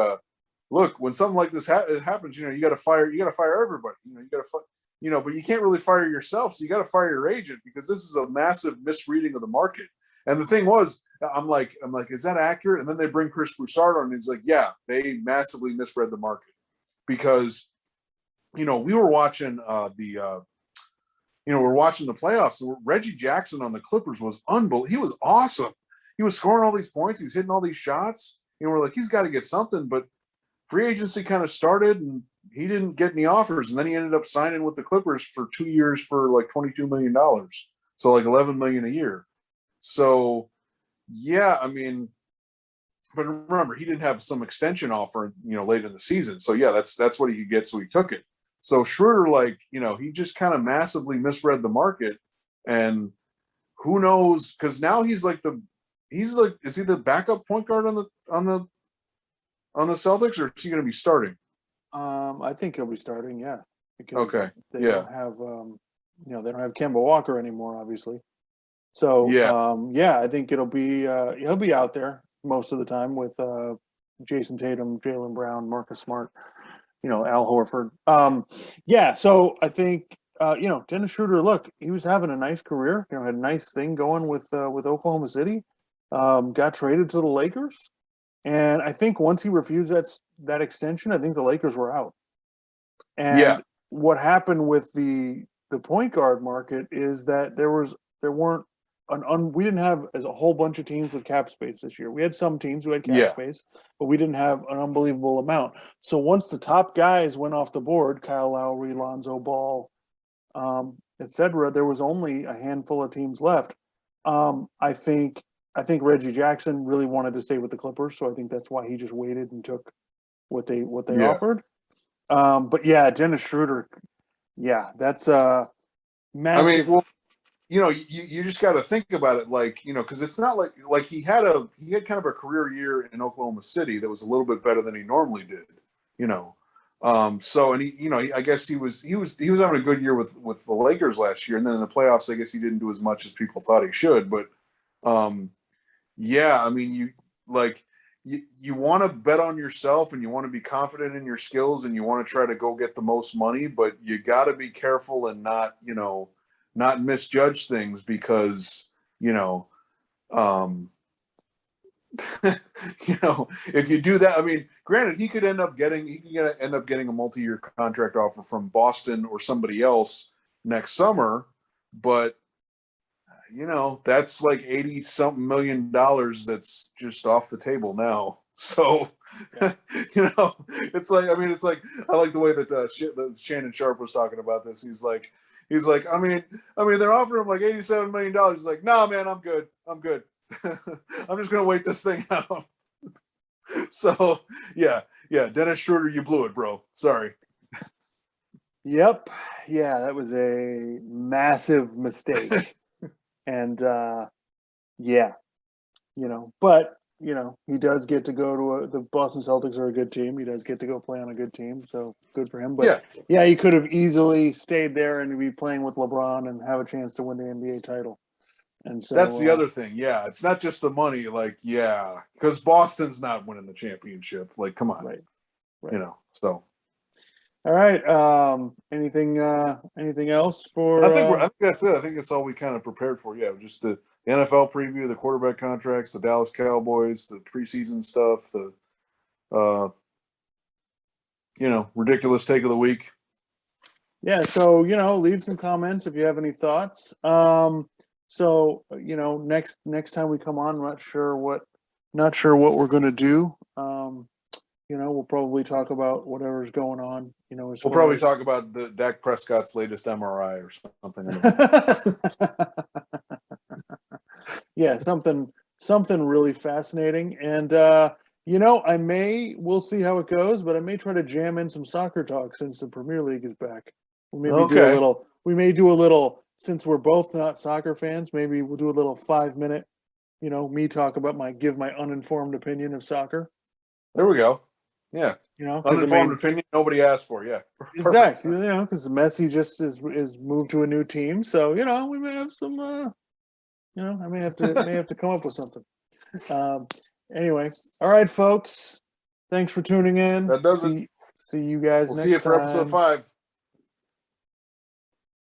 look, when something like this happens, you got to fire everybody. But you can't really fire yourself, so you got to fire your agent because this is a massive misreading of the market. And the thing was, I'm like, is that accurate? And then they bring Chris Broussard on, and he's like, yeah, they massively misread the market because, we were watching we're watching the playoffs. So Reggie Jackson on the Clippers was unbelievable. He was awesome. He was scoring all these points. He's hitting all these shots. We're like, he's got to get something. But free agency kind of started, and he didn't get any offers, and then he ended up signing with the Clippers for 2 years for like $22 million. So like $11 million a year. So yeah, I mean, but remember, he didn't have some extension offer, late in the season. So yeah, that's what he could get, so he took it. So Schroeder, like, he just kind of massively misread the market, and who knows? Because now is he the backup point guard on the Celtics, or is he going to be starting? I think he'll be starting. Yeah, because Okay, they yeah, don't have they don't have Kemba Walker anymore, obviously. So yeah, I think he'll be out there most of the time with Jason Tatum, Jaylen Brown, Marcus Smart, Al Horford. So I think Dennis Schroeder. Look, he was having a nice career. Had a nice thing going with Oklahoma City. Got traded to the Lakers, and I think once he refused that extension, I think the Lakers were out. yeah, And what happened with the point guard market is that we didn't have a whole bunch of teams with cap space this year. We had some teams who had cap yeah, space, but we didn't have an unbelievable amount. So once the top guys went off the board, Kyle Lowry, Lonzo Ball, etc., there was only a handful of teams left. I think Reggie Jackson really wanted to stay with the Clippers, so I think that's why he just waited and took what they yeah. offered. But yeah, Dennis Schroeder, yeah, that's massive. I mean, well, you just got to think about it, like, because it's not like he had kind of a career year in Oklahoma City that was a little bit better than he normally did, So, and I guess he was having a good year with the Lakers last year, and then in the playoffs, I guess he didn't do as much as people thought he should. But yeah, I mean, you want to bet on yourself, and you want to be confident in your skills, and you want to try to go get the most money, but you got to be careful and not misjudge things, because if you do that, I mean, granted, he could end up getting a multi-year contract offer from Boston or somebody else next summer, but that's like 80 something million dollars that's just off the table now. So Yeah. it's like, I like the way that Shannon Sharp was talking about this. He's like, I mean, they're offering him like $87 million. He's like, nah, man, I'm good. I'm just gonna wait this thing out. So yeah, Dennis Schroeder, you blew it, bro. Sorry. Yep. Yeah, that was a massive mistake. And but he does get to go to the Boston Celtics are a good team. He does get to go play on a good team, so good for him. But yeah, he could have easily stayed there and be playing with LeBron and have a chance to win the NBA title. And so that's the other thing. Yeah, it's not just the money. Like, yeah, because Boston's not winning the championship. Like, come on, right. So. All right. Anything else for? I think that's it. I think that's all we kind of prepared for. Yeah, just the NFL preview, the quarterback contracts, the Dallas Cowboys, the preseason stuff, the ridiculous take of the week. Yeah. So leave some comments if you have any thoughts. So next time we come on, not sure what we're going to do. We'll probably talk about whatever's going on. We'll probably talk about the Dak Prescott's latest MRI or something. Yeah, something really fascinating. And we'll see how it goes, but I may try to jam in some soccer talk since the Premier League is back. We may do a little, since we're both not soccer fans, maybe we'll do a little 5-minute, me talk about give my uninformed opinion of soccer. There we go. Yeah. Uninformed opinion nobody asked for. Yeah. Exactly. Because Messi just is moved to a new team. So, we may have some I may have to come up with something. Anyway. All right, folks. Thanks for tuning in. That does it. See you guys next time. We'll see you for episode 5.